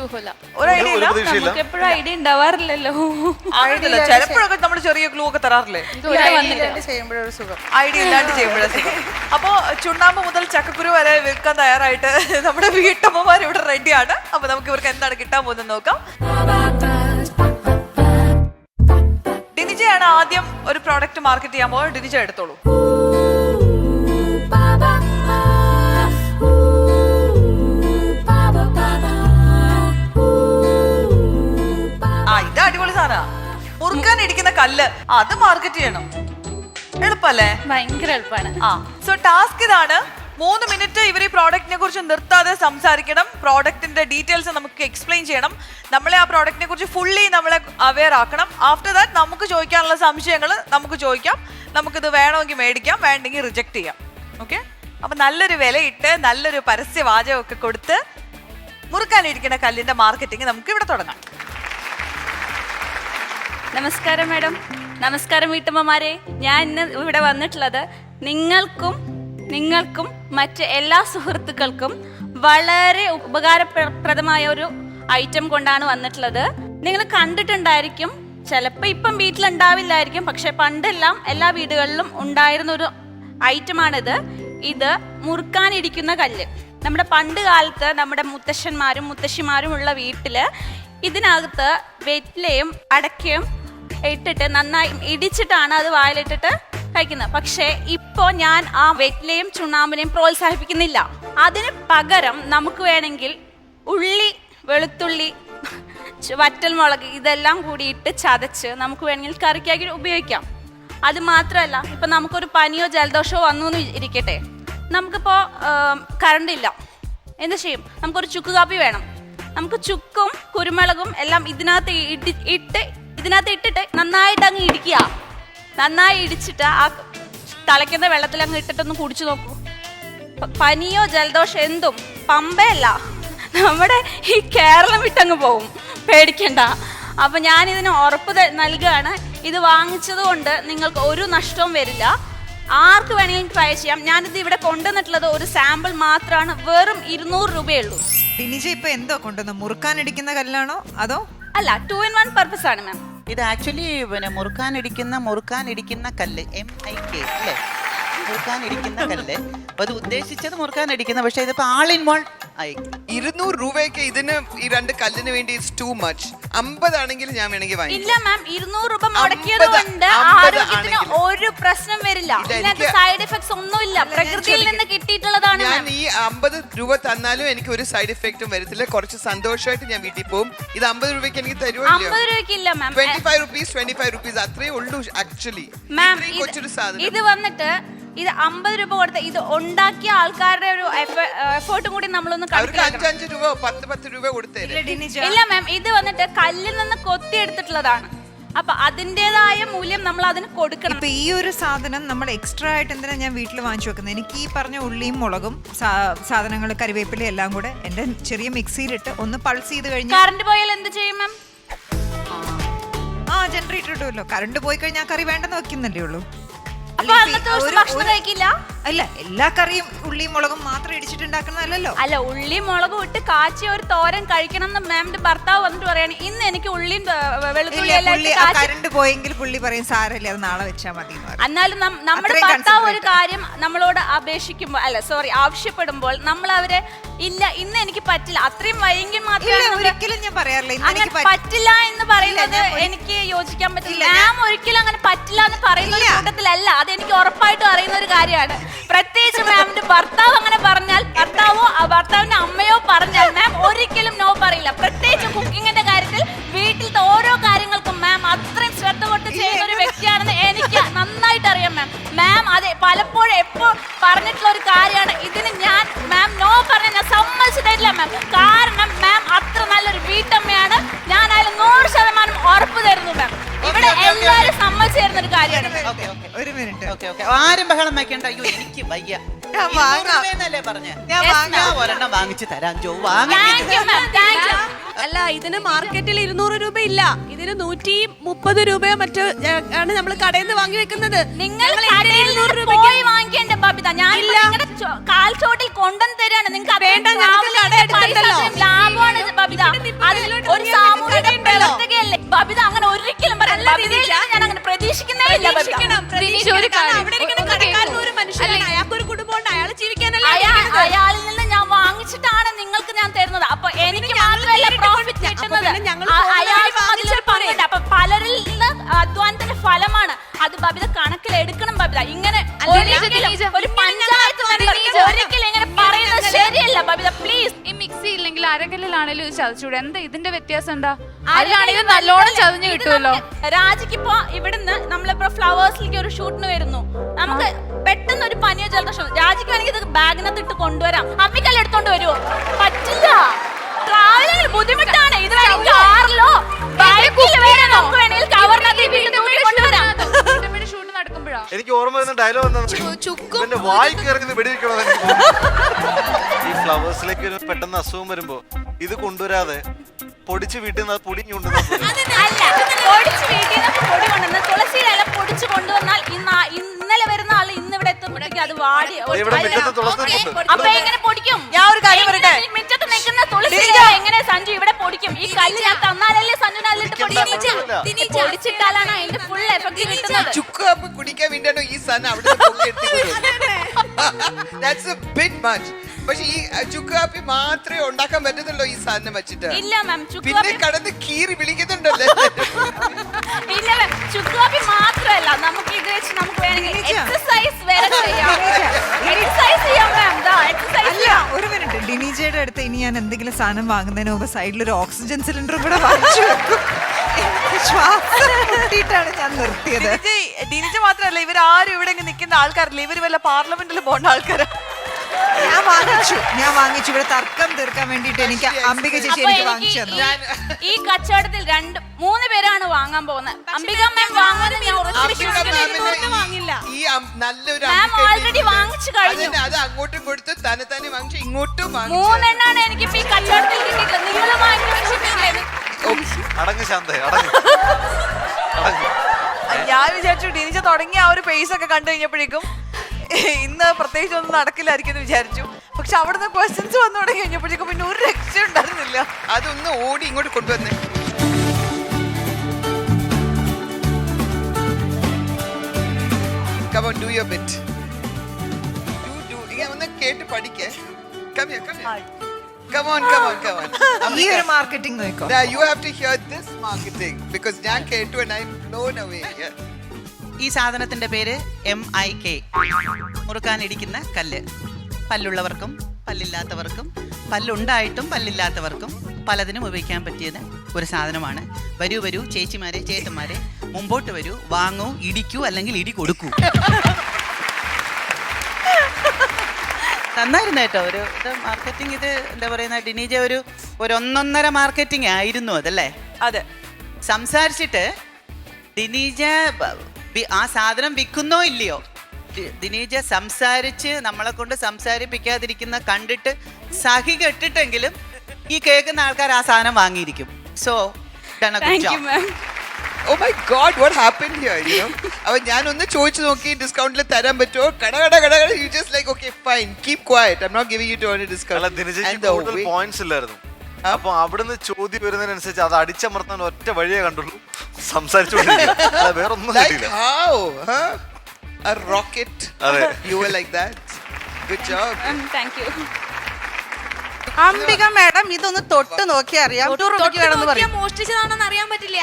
ഐഡിയ ഇല്ല. നമുക്ക് എപ്പോഴും ഐഡിയ ഉണ്ടാവാറില്ലല്ലോ. ചിലപ്പോഴൊക്കെ നമ്മൾ ചെറിയ ക്ലൂ ഒക്കെ തരാറില്ലേ? ഐഡിയ ഇല്ലാണ്ട് ചെയ്യുമ്പോഴേ സുഖം. അപ്പോ ചുണ്ണാമ്പ് മുതൽ ചക്കക്കുരു വരെ വിൽക്കാൻ തയ്യാറായിട്ട് നമ്മുടെ വീട്ടമ്മമാർ ഇവിടെ റെഡിയാണ്. അപ്പൊ നമുക്ക് ഇവർക്ക് എന്താണ് കിട്ടാൻ പോകുന്നത് നോക്കാം. ഡിനിജയാണ് ആദ്യം ഒരു പ്രോഡക്റ്റ് മാർക്കറ്റ് ചെയ്യാൻ പോകുമ്പോൾ ഡിനിജ എടുത്തോളൂ. ഇത് അടിപൊളി സാധന. മുറുക്കാൻ ഇരിക്കുന്ന കല്ല്, അത് മാർക്കറ്റ് ചെയ്യണം. എളുപ്പല്ലേ? ഭയങ്കര എളുപ്പമാണ്. സോ ടാസ്ക് ഇതാണ്. 3 മിനിറ്റ് ഇവർ ഈ പ്രോഡക്റ്റിനെ കുറിച്ച് നിർത്താതെ സംസാരിക്കണം. പ്രോഡക്റ്റിന്റെ ഡീറ്റെയിൽസ് നമുക്ക് എക്സ്പ്ലെയിൻ ചെയ്യണം. നമ്മളെ ആ പ്രോഡക്റ്റിനെ കുറിച്ച് ഫുള്ളി നമ്മളെ അവെയർ ആക്കണം. ആഫ്റ്റർ ദാറ്റ് നമുക്ക് ചോദിക്കാനുള്ള സംശയങ്ങൾ നമുക്ക് ചോദിക്കാം. നമുക്കിത് വേണമെങ്കിൽ മേടിക്കാം, വേണ്ടെങ്കിൽ റിജക്ട് ചെയ്യാം. ഓക്കെ? അപ്പൊ നല്ലൊരു വിലയിട്ട് നല്ലൊരു പരസ്യവാചകമൊക്കെ കൊടുത്ത് മുറുക്കാനിരിക്കുന്ന കല്ലിന്റെ മാർക്കറ്റിംഗ് നമുക്ക് ഇവിടെ തുടങ്ങാം. നമസ്കാരം മാഡം, നമസ്കാരം വീട്ടമ്മമാരെ. ഞാൻ ഇന്ന് ഇവിടെ വന്നിട്ടുള്ളത് നിങ്ങൾക്കും മറ്റ് എല്ലാ സുഹൃത്തുക്കൾക്കും വളരെ ഉപകാരപ്രദമായ ഒരു ഐറ്റം കൊണ്ടാണ് വന്നിട്ടുള്ളത്. നിങ്ങൾ കണ്ടിട്ടുണ്ടായിരിക്കും, ചിലപ്പോൾ ഇപ്പം വീട്ടിലുണ്ടാവില്ലായിരിക്കും, പക്ഷെ പണ്ടെല്ലാം എല്ലാ വീടുകളിലും ഉണ്ടായിരുന്ന ഒരു ഐറ്റമാണിത്. ഇത് മുറുക്കാനിരിക്കുന്ന കല്ല്. നമ്മുടെ പണ്ട് കാലത്ത് നമ്മുടെ മുത്തശ്ശന്മാരും മുത്തശ്ശിമാരും ഉള്ള വീട്ടിൽ ഇതിനകത്ത് വെറ്റിലയും അടക്കയും ഇട്ടിട്ട് നന്നായി ഇടിച്ചിട്ടാണ് അത് വായിലിട്ടിട്ട് കഴിക്കുന്നത്. പക്ഷേ ഇപ്പോൾ ഞാൻ ആ വെറ്റിലയും ചുണ്ണാമ്പിനെയും പ്രോത്സാഹിപ്പിക്കുന്നില്ല. അതിന് പകരം നമുക്ക് വേണമെങ്കിൽ ഉള്ളി, വെളുത്തുള്ളി, വറ്റൽമുളക് ഇതെല്ലാം കൂടി ഇട്ട് ചതച്ച് നമുക്ക് വേണമെങ്കിൽ കറിക്കാക്കി ഉപയോഗിക്കാം. അത് മാത്രമല്ല, ഇപ്പം നമുക്കൊരു പനിയോ ജലദോഷമോ വന്നു എന്ന് ഇരിക്കട്ടെ, നമുക്കിപ്പോൾ കറണ്ടില്ല, എന്ത് ചെയ്യും? നമുക്കൊരു ചുക്ക് കാപ്പി വേണം. നമുക്ക് ചുക്കും കുരുമുളകും എല്ലാം ഇതിനകത്ത് ഇട്ടിട്ട് നന്നായിട്ട് അങ്ങ് ഇടിക്കുക. നന്നായി ഇടിച്ചിട്ട് ആ തിളയ്ക്കുന്ന വെള്ളത്തിൽ അങ്ങ് ഇട്ടിട്ടൊന്ന് കുടിച്ചു നോക്കൂ. പനിയോ ജലദോഷം എന്തും പമ്പയല്ല, നമ്മുടെ ഈ കേരളം വിട്ടങ്ങ് പോവും, പേടിക്കണ്ട. അപ്പം ഞാനിതിന് ഉറപ്പ് നൽകുകയാണ്. ഇത് വാങ്ങിച്ചത് കൊണ്ട് നിങ്ങൾക്ക് ഒരു നഷ്ടവും വരില്ല. ആർക്ക് വേണമെങ്കിലും ട്രൈ ചെയ്യാം. ഞാനിത് ഇവിടെ കൊണ്ടുവന്നിട്ടുള്ളത് ഒരു സാമ്പിൾ മാത്രമാണ്. വെറും 200 രൂപയുള്ളൂ. ഡിനിജ ഇപ്പൊ എന്തോ കൊണ്ടുവന്നു? മുറുക്കാനിടിക്കുന്ന കല്ലാണോ അതോ? അല്ല, 2 in 1 പർപ്പസ് ആണ് മാം. ഇത് ആക്ച്വലി പിന്നെ മുറുക്കാനിടിക്കുന്ന കല്ല്, MIK അല്ലേ? മുറുക്കാനിടിക്കുന്ന കല്ല്. അത് ഉദ്ദേശിച്ചത് മുറുക്കാനിടിക്കുന്ന, പക്ഷെ ഇതിപ്പോൾ ആൾ ഇൻ വൺ 200 രൂപയ്ക്ക് ഇതിന് ഈ 2 കല്ലിന് വേണ്ടി ഇറ്റ്സ് ടു മച്ച്. 50 ആണെങ്കിൽ ഞാൻ വേണമെങ്കിൽ ഇല്ല വാങ്ങിക്കാം. മാം, 200 രൂപ മുടക്കിയത് കൊണ്ട് 50 ആരോഗ്യത്തിന് ആണെങ്കിൽ. ഒരു പ്രശ്നം വരില്ല. ഇതിനകത്ത് സൈഡ് എഫക്ട്സ് ഒന്നുമില്ല, പ്രകൃതിയിൽ നിന്ന് കിട്ടിയിട്ടുള്ളതാണ് ഞാൻ മാം. ഈ 50 രൂപ തന്നാലും എനിക്ക് ഒരു സൈഡ് എഫക്റ്റും വരത്തില്ല. കുറച്ച് സന്തോഷമായിട്ട് ഞാൻ വീട്ടിൽ പോകും. ഇത് 50 രൂപയ്ക്ക് എനിക്ക് തരുമോ? 50 രൂപയ്ക്ക് ഇല്ല മാം. 25 റുപ്പീസ് അത്രേ ഉള്ളൂ ആക്ച്വലി. മാം, കൊച്ചൊരു സാധനം. ഇത് വന്നിട്ട് ഇത് 50 രൂപ കൊടുത്ത ഇത് ഉണ്ടാക്കിയ ആൾക്കാരുടെ ഒരു എഫേർട്ടും കൂടി നമ്മളൊന്ന് അവർക്ക് 5 രൂപ 10 രൂപ കൊടുത്തേരെ. ഇല്ല മാം, ഇത് വന്നിട്ട് കല്ലിൽ നിന്ന് കൊത്തിയെടുത്തിട്ടുള്ളതാണ്. അപ്പൊ അതിൻ്റെതായ മൂല്യം നമ്മൾ അതിന് കൊടുക്കണം. ഇപ്പൊ ഈ ഒരു സാധനം നമ്മൾ എക്സ്ട്രാ ആയിട്ട് എന്തിനാ ഞാൻ വീട്ടിൽ വാങ്ങിച്ചു വെക്കുന്നത്? എനിക്ക് ഈ പറഞ്ഞ ഉള്ളിയും മുളകും സാധനങ്ങൾ കറിവേപ്പില എല്ലാം കൂടെ എന്റെ ചെറിയ മിക്സിയിലിട്ട് ഒന്ന് പൾസ് ചെയ്ത് കഴിഞ്ഞാൽ കറണ്ട് പോയാൽ എന്ത് ചെയ്യും മാം? ജനറേറ്റർ ഇടുമല്ലോ. കറണ്ട് പോയി കഴിഞ്ഞാൽ കറി വേണ്ടെന്ന് വെക്കുന്നല്ലേ ഉള്ളൂ. അപ്പൊ അന്നത്തെ ദിവസം ഭക്ഷണം കഴിക്കില്ല? അല്ല, എല്ലാ കറിയും ഉള്ളിയും മുളകും മാത്രം ഇടിച്ചിട്ടുണ്ടാക്കുന്നതല്ലോ. അല്ല, ഉള്ളി മുളകും ഇട്ട് കാച്ചിയ ഒരു തോരൻ കഴിക്കണം എന്ന് മാമിന്റെ ഭർത്താവ് വന്നിട്ട് പറയാണ്. ഇന്ന് എനിക്ക് ഉള്ളിയും കറണ്ട് പോയെങ്കിൽ പുള്ളി പറയും സാരല്ലേ, അത് നാളെ വെച്ചാൽ മതി. എന്നാലും നമ്മുടെ ഭർത്താവ് ഒരു കാര്യം നമ്മളോട് അപേക്ഷിക്കുമ്പോൾ ആവശ്യപ്പെടുമ്പോൾ നമ്മൾ അവരെ ഇല്ല ഇന്ന് എനിക്ക് പറ്റില്ല അത്രയും വൈകി മാത്രമേ ഒരിക്കലും ഞാൻ പറയാറില്ല പറ്റില്ല എന്ന് പറയുന്നത് എനിക്ക് യോജിക്കാൻ പറ്റില്ല. മാം ഒരിക്കലും അങ്ങനെ പറ്റില്ല എന്ന് പറയുന്ന ഒരു കൂട്ടത്തിലല്ല. അത് എനിക്ക് ഉറപ്പായിട്ടും അറിയുന്ന ഒരു കാര്യമാണ്. പ്രത്യേകിച്ച് മാമിന്റെ ഭർത്താവ് അങ്ങനെ പറഞ്ഞാൽ, ഭർത്താവിന്റെ അമ്മയോ പറഞ്ഞാൽ മാം ഒരിക്കലും നോ പറയില്ല. പ്രത്യേകിച്ച് കുക്കിങ്ങിന്റെ കാര്യത്തിൽ വീട്ടിലത്തെ ഓരോ കാര്യങ്ങൾക്കും മാം അത്രയും ശ്രദ്ധ കൊടുത്ത് ചെയ്യുന്ന ഒരു വ്യക്തിയാണെന്ന് എനിക്ക് നന്നായിട്ട് അറിയാം മാം. മാം അതെ പലപ്പോഴും എപ്പോ പറഞ്ഞിട്ടുള്ള ഒരു കാര്യമാണ്. ഇതിന് ഞാൻ മാം നോ പറഞ്ഞ ഞാൻ സമ്മതിച്ചു തരില്ല മാം. കാരണം മാം അത്ര നല്ലൊരു വീട്ടമ്മയാണ്. ഞാൻ അതിൽ 100% ഉറപ്പ് തരുന്നു മാം. ഇവിടെ എല്ലാവരും സമ്മതിച്ചു തരുന്ന ഒരു കാര്യമാണ്. ഒരു മിനിറ്റ്, ആരും ബഹളം വെക്കണ്ട. അയ്യോ എനിക്ക് വയ്യ. പറഞ്ഞേ ഒരെണ്ണം വാങ്ങിച്ചു തരാം. അല്ല, ഇതിന് മാർക്കറ്റിൽ 200 രൂപ ഇല്ല. ഇതിന് 130 രൂപയോ മറ്റോ ആണ് നമ്മൾ കടയിൽ നിന്ന് വാങ്ങി വെക്കുന്നത്. നിങ്ങൾ പോയി വാങ്ങിക്കേണ്ട ബബിത. ഞാൻ കാൽ ചോട്ടിൽ കൊണ്ടുവന്ന് തരാണ്. നിങ്ങൾക്ക് ലാഭമാണ് ബബിത. ഒരു സാമൂഹിക പ്രവർത്തകയല്ലേ ബബിത. അങ്ങനെ ഒരിക്കലും ഞാൻ അങ്ങനെ പ്രതീക്ഷിക്കുന്നേ ഇല്ല. അയാളിൽ നിന്ന് ഞാൻ വാങ്ങിച്ചിട്ടാണ് നിങ്ങൾക്ക് ഞാൻ തരുന്നത്. അപ്പൊ എനിക്ക് മാത്രമല്ല പ്രോഫിറ്റ് കിട്ടുന്നത്, അപ്പൊ പലരിൽ നിന്ന് അധ്വാനത്തിന്റെ ഫലമാണ് അത്. ബബിത കണക്കിൽ എടുക്കണം ബബിത. ഇങ്ങനെ ഒരു പഞ്ചായത്ത് ഒരിക്കലും ഇങ്ങനെ പറയുന്നത് ശരിയല്ല ബബിത. പ്ലീസ്. ഈ മിക്സി ഇല്ലെങ്കിൽ അരകല്ലിലാണേലും ഇത് ചതച്ചൂടെ? എന്താ ഇതിന്റെ വ്യത്യാസം? എന്താ അതിലാണെങ്കിൽ നല്ലോണം ചതഞ്ഞു കിട്ടുമല്ലോ. രാജിക്കിപ്പോ ഇവിടുന്ന് നമ്മളിപ്പോ ഫ്ലവേഴ്സിലേക്ക് ഒരു ഷൂട്ടിന് വരുന്നു. നമുക്ക് പെട്ടെന്ന് ഒരു പനിയോ ജലദോഷം, രാജിക്കാണെങ്കിൽ ഇത് ബാഗിനകത്ത് ഇട്ട് കൊണ്ടുവരാം. അമ്മിക്കല്ല എടുത്തോണ്ട് വരുമോ? പറ്റില്ല. ട്രാവലിംഗ് ബുദ്ധിമുട്ടാണ്. ഇത് കാറിലോ ബൈക്കിലോ നമുക്ക് വേണമെങ്കിൽ കവറിനകത്ത് കൊണ്ടുവരാം. ഷൂട്ട് നടക്കുമ്പോഴാ എനിക്ക് ഓർമ്മ വരുന്ന ഡയലോഗ് വായി കയറി വെടിവെക്കണോ. ഈ ഫ്ലവേഴ്സിലേക്ക് പെട്ടെന്ന് അസുഖം വരുമ്പോ ഇത് കൊണ്ടുവരാതെ പൊടിച്ച് വീട്ടിൽ നിന്ന് പൊടിഞ്ഞു തുളസിയില പൊടിച്ചു കൊണ്ടുവന്നാൽ ഇന്നലെ വരുന്ന ആള് ഇന്ന് ഇവിടെ എത്തുമ്പോഴേക്കും അത് വാടി. അപ്പൊ എങ്ങനെ പൊടിക്കും? ഞാൻ ഒരു കാര്യം പറയട്ടെ, മുറ്റത്ത് നിൽക്കുന്ന തുളസിയില എങ്ങനെ സഞ്ജു ഇവിടെ പൊടിക്കും? ഈ കല്ല് ഞാൻ തന്നാലല്ലേ സഞ്ജു നല്ലിട്ട് പൊടിച്ചിട്ടാലാണ് അതിന്റെ ഫുൾ എഫക്ട് കിട്ടുന്നത്. ചുക്ക് കുടിക്കാൻ വേണ്ടിയാണോ ഈ സാധനം അവിടെ പക്ഷെ ഈ ചുക്ക് കാപ്പി മാത്രമേ ഉണ്ടാക്കാൻ പറ്റുന്നുള്ളൂ ഈ സാധനം വെച്ചിട്ട്. ഇല്ല മാം, പിന്നെ കടന്ന് കീറി വിളിക്കുന്നുണ്ടല്ലേ. ഇല്ല മാം, ചുക്ക് കാപ്പി മാത്രമല്ല, നമുക്ക് ഇത് വെച്ച് നമുക്ക് വേണമെങ്കിൽ എക്സസൈസ് വരെ ചെയ്യാം. എക്സസൈസ് ചെയ്യാം മാം. അല്ല, ഒരു മിനിറ്റ്, ഡിനിജയുടെ അടുത്ത് ഇനി ഞാൻ എന്തെങ്കിലും സാധനം വാങ്ങുന്നതിന് മുമ്പ് സൈഡിൽ ഒരു ഓക്സിജൻ സിലിണ്ടറും കൂടെ വാങ്ങിച്ചു വെക്കും. ശ്വാസം മുട്ടിയിട്ടാണ് ഞാൻ നിർത്തിയത്. ഡിനിജ മാത്രമല്ല, ഇവരാരും ഇവിടെ നിൽക്കുന്ന ആൾക്കാരല്ലേ, ഇവര് വല്ല പാർലമെന്റിൽ പോകേണ്ട ആൾക്കാരാ. ഞാൻ വാങ്ങിച്ചു ഇവിടെ തർക്കം തീർക്കാൻ വേണ്ടിട്ട്. എനിക്ക് അംബിക ചേച്ചി എനിക്ക് വാങ്ങിച്ചു തന്നു. ഈ കച്ചവടത്തിൽ 2-3 പേരാണ് വാങ്ങാൻ പോകുന്നത്. അംബിക മാം വാങ്ങുന്നത് ഞാൻ നല്ലൊരു ഓൾറെഡി വാങ്ങിച്ചു കഴിഞ്ഞു. അത് അങ്ങോട്ടും കൊടുത്ത് തന്നെ വാങ്ങിച്ചു, ഇങ്ങോട്ടും 3 എണ്ണാണ് എനിക്ക് ഈ കച്ചവടത്തിൽ കിട്ടിയിട്ടുള്ളത്. നിങ്ങൾ ഞാൻ വിചാരിച്ചു ഡിനിജ തുടങ്ങിയ ആ ഒരു പേസ് ഒക്കെ കണ്ടു കഴിഞ്ഞപ്പോഴേക്കും ഇന്ന് പ്രത്യേകിച്ച് ഒന്നും നടക്കില്ലായിരിക്കും എന്ന് വിചാരിച്ചു. പക്ഷെ അവിടുന്ന് ക്വസ്റ്റ്യൻസ് വന്നു തുടങ്ങി കഴിഞ്ഞപ്പോഴേക്കും പിന്നെ ഒരു രക്ഷ ഉണ്ടായിരുന്നില്ല. അതൊന്ന് ഓടി ഇങ്ങോട്ട് കൊണ്ടുവന്നേ. Come on, do your bit. Do. ഇങ്ങനെ ഒന്ന് കേട്ട് പഠിക്കേ. Come here. Come on. ഈ ഒരു മാർക്കറ്റിംഗ് നോക്കോ. Now you have to hear this marketing because ഞാൻ കേട്ടു and I'm blown away. Yeah. ഈ സാധനത്തിന്റെ പേര് MIK, മുറുക്കാനിടിക്കുന്ന കല്ല്. പല്ലുള്ളവർക്കും പല്ലില്ലാത്തവർക്കും, പല്ലുണ്ടായിട്ടും പല്ലില്ലാത്തവർക്കും പലതിനും ഉപയോഗിക്കാൻ പറ്റിയത് ഒരു സാധനമാണ്. വരൂ ചേച്ചിമാരെ ചേട്ടന്മാരെ, മുമ്പോട്ട് വരൂ, വാങ്ങൂ, ഇടിക്കൂ, അല്ലെങ്കിൽ ഇടി കൊടുക്കൂ. നന്നായിരുന്നു കേട്ടോ. ഒരു ഇത് മാർക്കറ്റിംഗ്, ഇത് എന്താ പറയുന്ന ഡിനീജ ഒരു 1.5 മാർക്കറ്റിംഗ് ആയിരുന്നു അതല്ലേ? അതെ. സംസാരിച്ചിട്ട് ഡിനീജ ആ സാധനം വിൽക്കുന്നോ ഇല്ലയോ, ദിനീജ സംസാരിച്ച് നമ്മളെ കൊണ്ട് സംസാരിപ്പിക്കാതിരിക്കുന്ന കണ്ടിട്ട് സഹി കെട്ടിട്ടെങ്കിലും ഈ കേൾക്കുന്ന ആൾക്കാർ ആ സാധനം വാങ്ങിയിരിക്കും. So Oh my God, what happened here? You know, അവൻ ഞാനൊന്ന് ചോദിച്ചു നോക്കി ഡിസ്കൗണ്ടിൽ തരാൻ പറ്റുമോ, കട you just like okay fine keep quiet, I'm not giving you to any discount. കൂടുതൽ പോയിന്റ്സ് ഇല്ലായിരുന്നു. അപ്പൊ അവിടുന്ന് ചോദ്യം വരുന്നതിനനുസരിച്ച് അത് അടിച്ചമർത്താൻ ഒറ്റ വഴിയേ കണ്ടുള്ളൂ, സംസാരിച്ചുകൊണ്ടിരിക്കുക, വേറെ ഒന്നും കിട്ടിയില്ല. How? Huh? A rocket. You were like that. Good job. Thank you. Ambika madam ഇതൊന്ന് തൊട്ട് നോക്കി അറിയാം. മോഷ്ടിച്ചതാണെന്ന് അറിയാൻ പറ്റില്ല.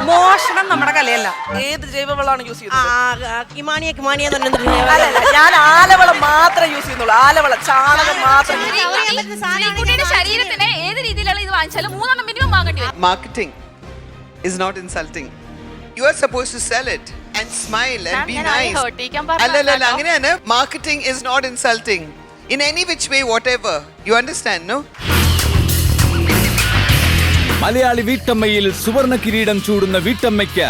മോഷണം നമ്മുടെ കലയല്ല. ഏത് ജൈവവളമാണ് യൂസ് ചെയ്യുന്നത്? കിമാനിയ ഞാൻ ആലവളം മാത്രമേ യൂസ് ചെയ്യുന്നുള്ളൂ. ആലവളം, ചാണകം മാത്രം. ശരീരത്തിന് ഏത് രീതിയിലുള്ള ഇത് വാങ്ങിച്ചാലും 3 മിനിമം വാങ്ങേണ്ടി വരും. Marketing is not insulting. You are supposed to sell it and smile and be nice. അല്ലല്ല, അങ്ങനെയാണ്. Marketing is not insulting in any which way whatever. You understand, no? Malayali വീട്ടമ്മയിൽ സുവർണ കിരീടം ചൂടുന്ന വീട്ടമ്മയ്ക്ക്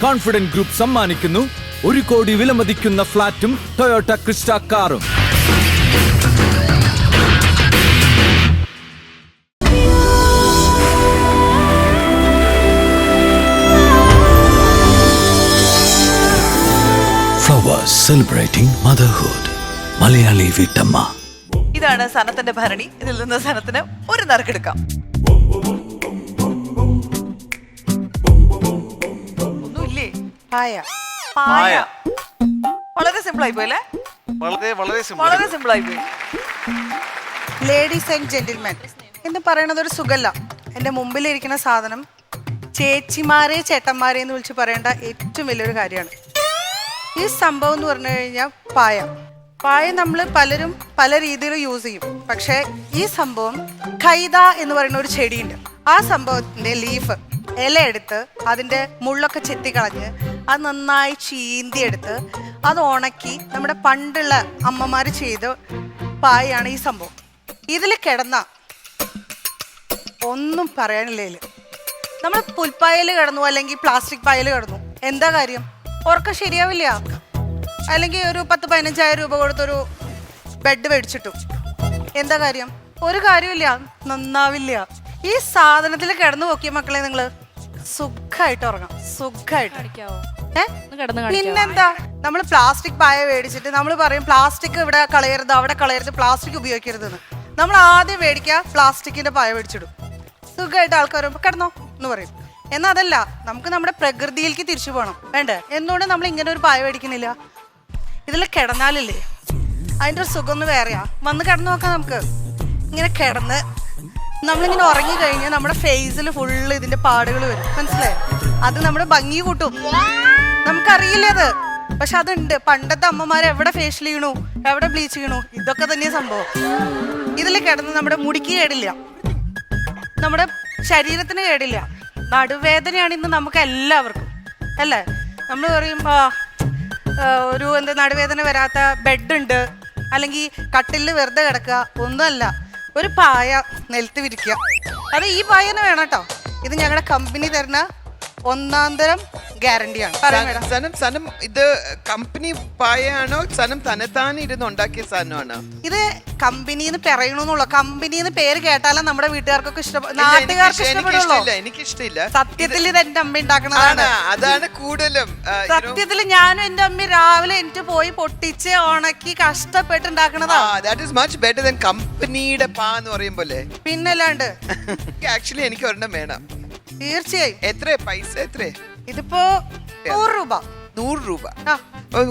കോൺഫിഡന്റ് ഗ്രൂപ്പ് സമ്മാനിക്കുന്നു 1 കോടി വിലമതിക്കുന്ന ഫ്ലാറ്റും ടൊയോട്ട ക്രിസ്റ്റ കാറും. Flowers celebrating motherhood. Malayali വീട്ടമ്മ. ഇതാണ് സനത്തിന്റെ ഭരണി. ഇതിൽ നിന്ന് സനത്തിന് ഒരു നറുക്കെടുക്കാം. ഒന്നുമില്ലേ? പായ. വളരെ സിമ്പിൾ ആയി പോയല്ലേ? വളരെ സിമ്പിൾ ആയി പോയി. ലേഡീസ് ആൻഡ് ജെന്റിൽമെൻ എന്ന് പറയുന്നത് ഒരു സുഖല്ല. എൻ്റെ മുമ്പിലിരിക്കുന്ന സാധനം ചേച്ചിമാരെ ചേട്ടന്മാരെ എന്ന് വിളിച്ച് പറയേണ്ട ഏറ്റവും വലിയൊരു കാര്യമാണ്. ഈ സംഭവം എന്ന് പറഞ്ഞു കഴിഞ്ഞാൽ പായ നമ്മൾ പലരും പല രീതിയിൽ യൂസ് ചെയ്യും. പക്ഷേ ഈ സംഭവം ഖൈദ എന്ന് പറയുന്ന ഒരു ചെടിയുണ്ട്. ആ സംഭവത്തിൻ്റെ ലീഫ് ഇല എടുത്ത് അതിൻ്റെ മുള്ളൊക്കെ ചെത്തിക്കളഞ്ഞ് അത് നന്നായി ചീന്തിയെടുത്ത് അത് ഉണക്കി നമ്മുടെ പണ്ടുള്ള അമ്മമാർ ചെയ്ത പായാണ് ഈ സംഭവം. ഇതിൽ കിടന്ന ഒന്നും പറയാനില്ല. നമ്മൾ പുൽപ്പായൽ കിടന്നു അല്ലെങ്കിൽ പ്ലാസ്റ്റിക് പായൽ കിടന്നു, എന്താ കാര്യം? ഉറക്കം ശരിയാവില്ല. അല്ലെങ്കിൽ ഒരു 10-15,000 രൂപ കൊടുത്തൊരു ബെഡ് മേടിച്ചിട്ടു, എന്താ കാര്യം? ഒരു കാര്യമില്ല, നന്നാവില്ല. ഈ സാധനത്തിൽ കിടന്നു നോക്കിയ മക്കളെ നിങ്ങൾ സുഖമായിട്ട് ഉറങ്ങാം, സുഖമായിട്ട്. പിന്നെന്താ, നമ്മൾ പ്ലാസ്റ്റിക് പായ മേടിച്ചിട്ട് നമ്മൾ പറയും പ്ലാസ്റ്റിക് ഇവിടെ കളയരുത്, അവിടെ കളയരുത്, പ്ലാസ്റ്റിക് ഉപയോഗിക്കരുതെന്ന്. നമ്മൾ ആദ്യം മേടിക്കുക പ്ലാസ്റ്റിക്കിന്റെ പായ മേടിച്ചിടും, സുഖമായിട്ട് ആൾക്കാർ വരുമ്പോൾ കിടന്നോ എന്ന് പറയും. എന്നാൽ അതല്ല, നമുക്ക് നമ്മുടെ പ്രകൃതിയിലേക്ക് തിരിച്ചു പോകണം, വേണ്ടേ? എന്തുകൊണ്ട് നമ്മൾ ഇങ്ങനെ ഒരു പായ മേടിക്കുന്നില്ല? ഇതിൽ കിടന്നാലില്ലേ അതിൻ്റെ ഒരു സുഖം ഒന്ന് വേറെയാ. വന്ന് കിടന്നു നോക്കാം. നമുക്ക് ഇങ്ങനെ കിടന്ന് നമ്മളിങ്ങനെ ഉറങ്ങിക്കഴിഞ്ഞാൽ നമ്മുടെ ഫേസിൽ ഫുള്ള് ഇതിന്റെ പാടുകൾ വരും, മനസ്സിലായോ? അത് നമ്മുടെ ഭംഗി കൂട്ടും. നമുക്കറിയില്ല അത്, പക്ഷെ അതുണ്ട്. പണ്ടത്തെ അമ്മമാർ എവിടെ ഫേഷ്യൽ ചെയ്യണു, എവിടെ ബ്ലീച്ച് ചെയ്യണു, ഇതൊക്കെ തന്നെയാ സംഭവം. ഇതിൽ കിടന്ന് നമ്മുടെ മുടിക്ക് കേടില്ല, നമ്മുടെ ശരീരത്തിന് കേടില്ല. നടുവേദനയാണ് ഇന്ന് നമുക്ക് എല്ലാവർക്കും, അല്ലേ? നമ്മൾ പറയും ഒരു നടുവേദന വരാത്ത ബെഡുണ്ട്, അല്ലെങ്കിൽ കട്ടിലിൽ വെറുതെ കിടക്കുക, ഒന്നുമല്ല. ഒരു പായ നിലത്ത് വിരിക്കുക. അത് ഈ പായ തന്നെ വേണം കേട്ടോ. ഇത് ഞങ്ങളുടെ കമ്പനി തരുന്ന 1-ാം ഗ്യാരണ്ടിയാണ്. സനം ഇത് കമ്പനി പായാണോ സനം തന്നെത്താനെ ഇരുന്ന് ഉണ്ടാക്കിയ സാധനമാണോ? ഇത് കമ്പനിന്ന് പറയണമെന്നുള്ള, കമ്പനിന്ന് പേര് കേട്ടാലും നമ്മുടെ വീട്ടുകാർക്കൊക്കെ ഇഷ്ടപ്പെടും, നാട്ടുകാർക്ക് ഇഷ്ടപ്പെടുള്ളൂ. എനിക്ക് ഇഷ്ടമില്ല. സത്യത്തിൽ ഇത് എന്റെ അമ്മ ഉണ്ടാക്കണതാണ്. അതാണ് കൂടുതലും. സത്യത്തിൽ ഞാനും എന്റെ അമ്മ രാവിലെ എനിക്ക് പോയി പൊട്ടിച്ച് ഉണക്കി കഷ്ടപ്പെട്ട് ഉണ്ടാക്കണതാണ്. കമ്പനിയുടെ പാ എന്ന് പറയുമ്പോലെ പിന്നല്ലാണ്ട്. ആക്ച്വലി എനിക്ക് ഒരെണ്ണം വേണം. തീർച്ചയായും. എത്ര പൈസ? എത്ര? ഇതിപ്പോ 100 രൂപ. 100 രൂപ.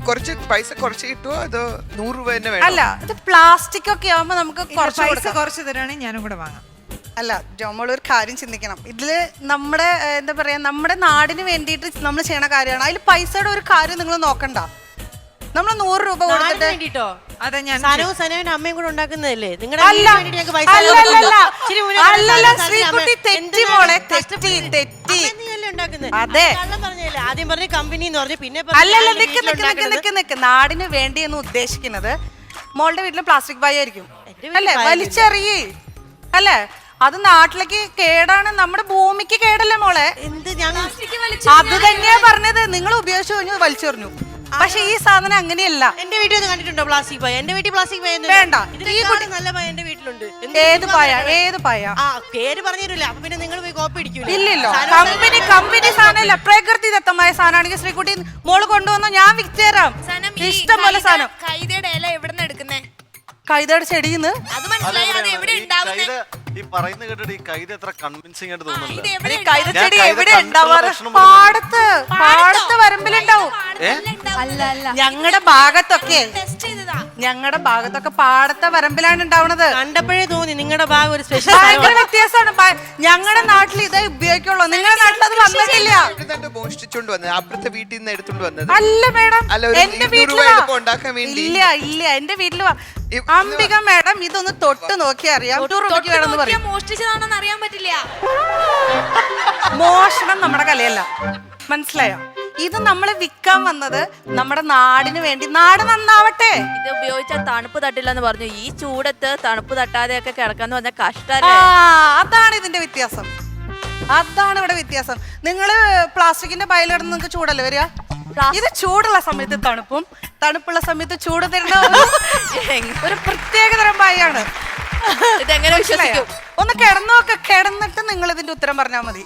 കുറച്ച് പൈസ കുറച്ച് കിട്ടുമോ അതോ 100 രൂപ തന്നെ വേണം? അല്ല, ഇത് പ്ലാസ്റ്റിക് ഒക്കെ ആവുമ്പോ നമുക്ക് കുറച്ച് പൈസ കൊടുക്കാം. കുറച്ച് തരാണെങ്കിൽ ഞാനും കൂടെ വാങ്ങാം. അല്ല, നമ്മളൊരു കാര്യം ചിന്തിക്കണം. ഇതില് നമ്മുടെ എന്താ പറയാ, നമ്മുടെ നാടിന് വേണ്ടിയിട്ട് നമ്മൾ ചെയ്യണ കാര്യമാണ്. അതിൽ പൈസയുടെ ഒരു കാര്യം നിങ്ങൾ നോക്കണ്ട. നമ്മൾ 100 രൂപ കൊടുത്തിട്ട് വേണ്ടിട്ടോ അതെ ഞാൻ സനവും സനവിന്റെ അമ്മയും കൂടെ ഉണ്ടാക്കുന്നതല്ലേ? നിങ്ങളുടെ അല്ല, അല്ലല്ല ശ്രീകുട്ടി, തെറ്റി മോളെ, തെറ്റി. അതെ, ആദ്യം പറഞ്ഞ കമ്പനി എന്ന് പറഞ്ഞു, പിന്നെ അല്ലല്ല, നിക്ക് നാടിന് വേണ്ടി എന്ന് ഉദ്ദേശിക്കുന്നത് മോളുടെ വീട്ടില് പ്ലാസ്റ്റിക് ബാഗ് ആയിരിക്കും അല്ലേ? വലിച്ചെറിയേ അല്ലേ? അത് നാട്ടിലേക്ക് കേടാണ്, നമ്മുടെ ഭൂമിക്ക് കേടല്ലേ മോളെ? അത് തന്നെയാ പറഞ്ഞത്. നിങ്ങൾ ഉപയോഗിച്ചു കഴിഞ്ഞു, വലിച്ചെറിഞ്ഞു. പക്ഷെ ഈ സാധനം അങ്ങനെയല്ല. എന്റെ വീട്ടിൽ കണ്ടിട്ടുണ്ടോ പ്ലാസ്റ്റിക് പായ? എന്റെ വീട്ടിൽ പ്ലാസ്റ്റിക് പായ വേണ്ട. ഈ കുട്ടി നല്ല പായ എന്റെ വീട്ടിലുണ്ട്. ഏത് പായ? ഏത് പായ? ആ പേര് പറഞ്ഞില്ല, അപ്പൊ പിന്നെ നിങ്ങൾ പോയി കോപ്പി അടിക്കൂല. ഇല്ലല്ലോ, കമ്പനി സാധനമല്ല, പ്രകൃതിദത്തമായ സാധനമാണെങ്കിൽ ശ്രീകുട്ടി മോള് കൊണ്ടുവന്നോ, ഞാൻ വിറ്റുതരാം. ഇഷ്ടം പോലെ സാധനം. കൈതയുടെ ഇല എവിടെ എടുക്കുന്നേ? കൈതയുടെ ചെടിന്ന്. അത് മനസ്സിലായി, അത് എവിടെ ഉണ്ടാവുന്നേ? ഈ പറയുന്ന കേട്ടിട്ട് ഈ കൈത എത്ര കൺവിൻസിംഗ് ആയിട്ട് തോന്നുന്നില്ല. കൈതച്ചെടി എവിടെ ഉണ്ടാവാറ്? പാടത്ത് വരമ്പിലുണ്ടാവും. ഞങ്ങളുടെ ഭാഗത്തൊക്കെ പാടത്തെ വരമ്പിലാണ് ഉണ്ടാവുന്നത്. കണ്ടപ്പോഴേ തോന്നി നിങ്ങളുടെ ഭാഗം ഒരു സ്പെഷ്യൽ. ഭയങ്കര വ്യത്യാസമാണ്. ഞങ്ങളുടെ നാട്ടിൽ ഇതേ ഉപയോഗിക്കുള്ളൂ, നിങ്ങളുടെ നാട്ടിൽ അത് വന്നിട്ടില്ല. മോഷ്ടിച്ചോണ്ട് വന്നത് അപ്പുറത്തെ വീട്ടിൽ നിന്ന് എടുത്തോണ്ട് വന്നത് അല്ല മേഡം, എന്റെ വീട്ടിൽ ഇല്ല, എന്റെ വീട്ടിൽ അംബിക മേഡം ഇതൊന്ന് തൊട്ട് നോക്കി അറിയാം. 2 രൂപയ്ക്ക് വേണമെന്ന് പറയും. മോഷ്ടിച്ചതാണെന്ന് അറിയാൻ പറ്റില്ല. മോഷണം നമ്മുടെ കലയല്ല, മനസ്സിലായോ? ഇത് നമ്മൾ വിൽക്കാൻ വന്നത് നമ്മുടെ നാടിന് വേണ്ടി. നാട് നന്നാവട്ടെ. ഇത് ഉപയോഗിച്ചാൽ തണുപ്പ് തട്ടില്ല എന്ന് പറഞ്ഞു. ഈ ചൂടത്ത് തണുപ്പ് തട്ടാതെയൊക്കെ കിടക്കാന്ന് പറഞ്ഞാൽ കഷ്ടല്ലേ? അതാണ് ഇതിന്റെ വ്യത്യാസം. അതാണ് ഇവിടെ വ്യത്യാസം. നിങ്ങള് പ്ലാസ്റ്റിക്കിന്റെ ബയലിടുന്ന നിങ്ങൾക്ക് ചൂടല്ലേ വരിക? ഇത് ചൂടുള്ള സമയത്ത് തണുപ്പും, തണുപ്പുള്ള സമയത്ത് ചൂട് തരുന്ന ഒരു പ്രത്യേകതരം ബായാണ്. ഇതെങ്ങനെ വിശ്വസിക്കും? ഒന്ന് കിടന്നൊക്കെ, കിടന്നിട്ട് നിങ്ങൾ ഇതിന്റെ ഉത്തരം പറഞ്ഞാൽ മതി.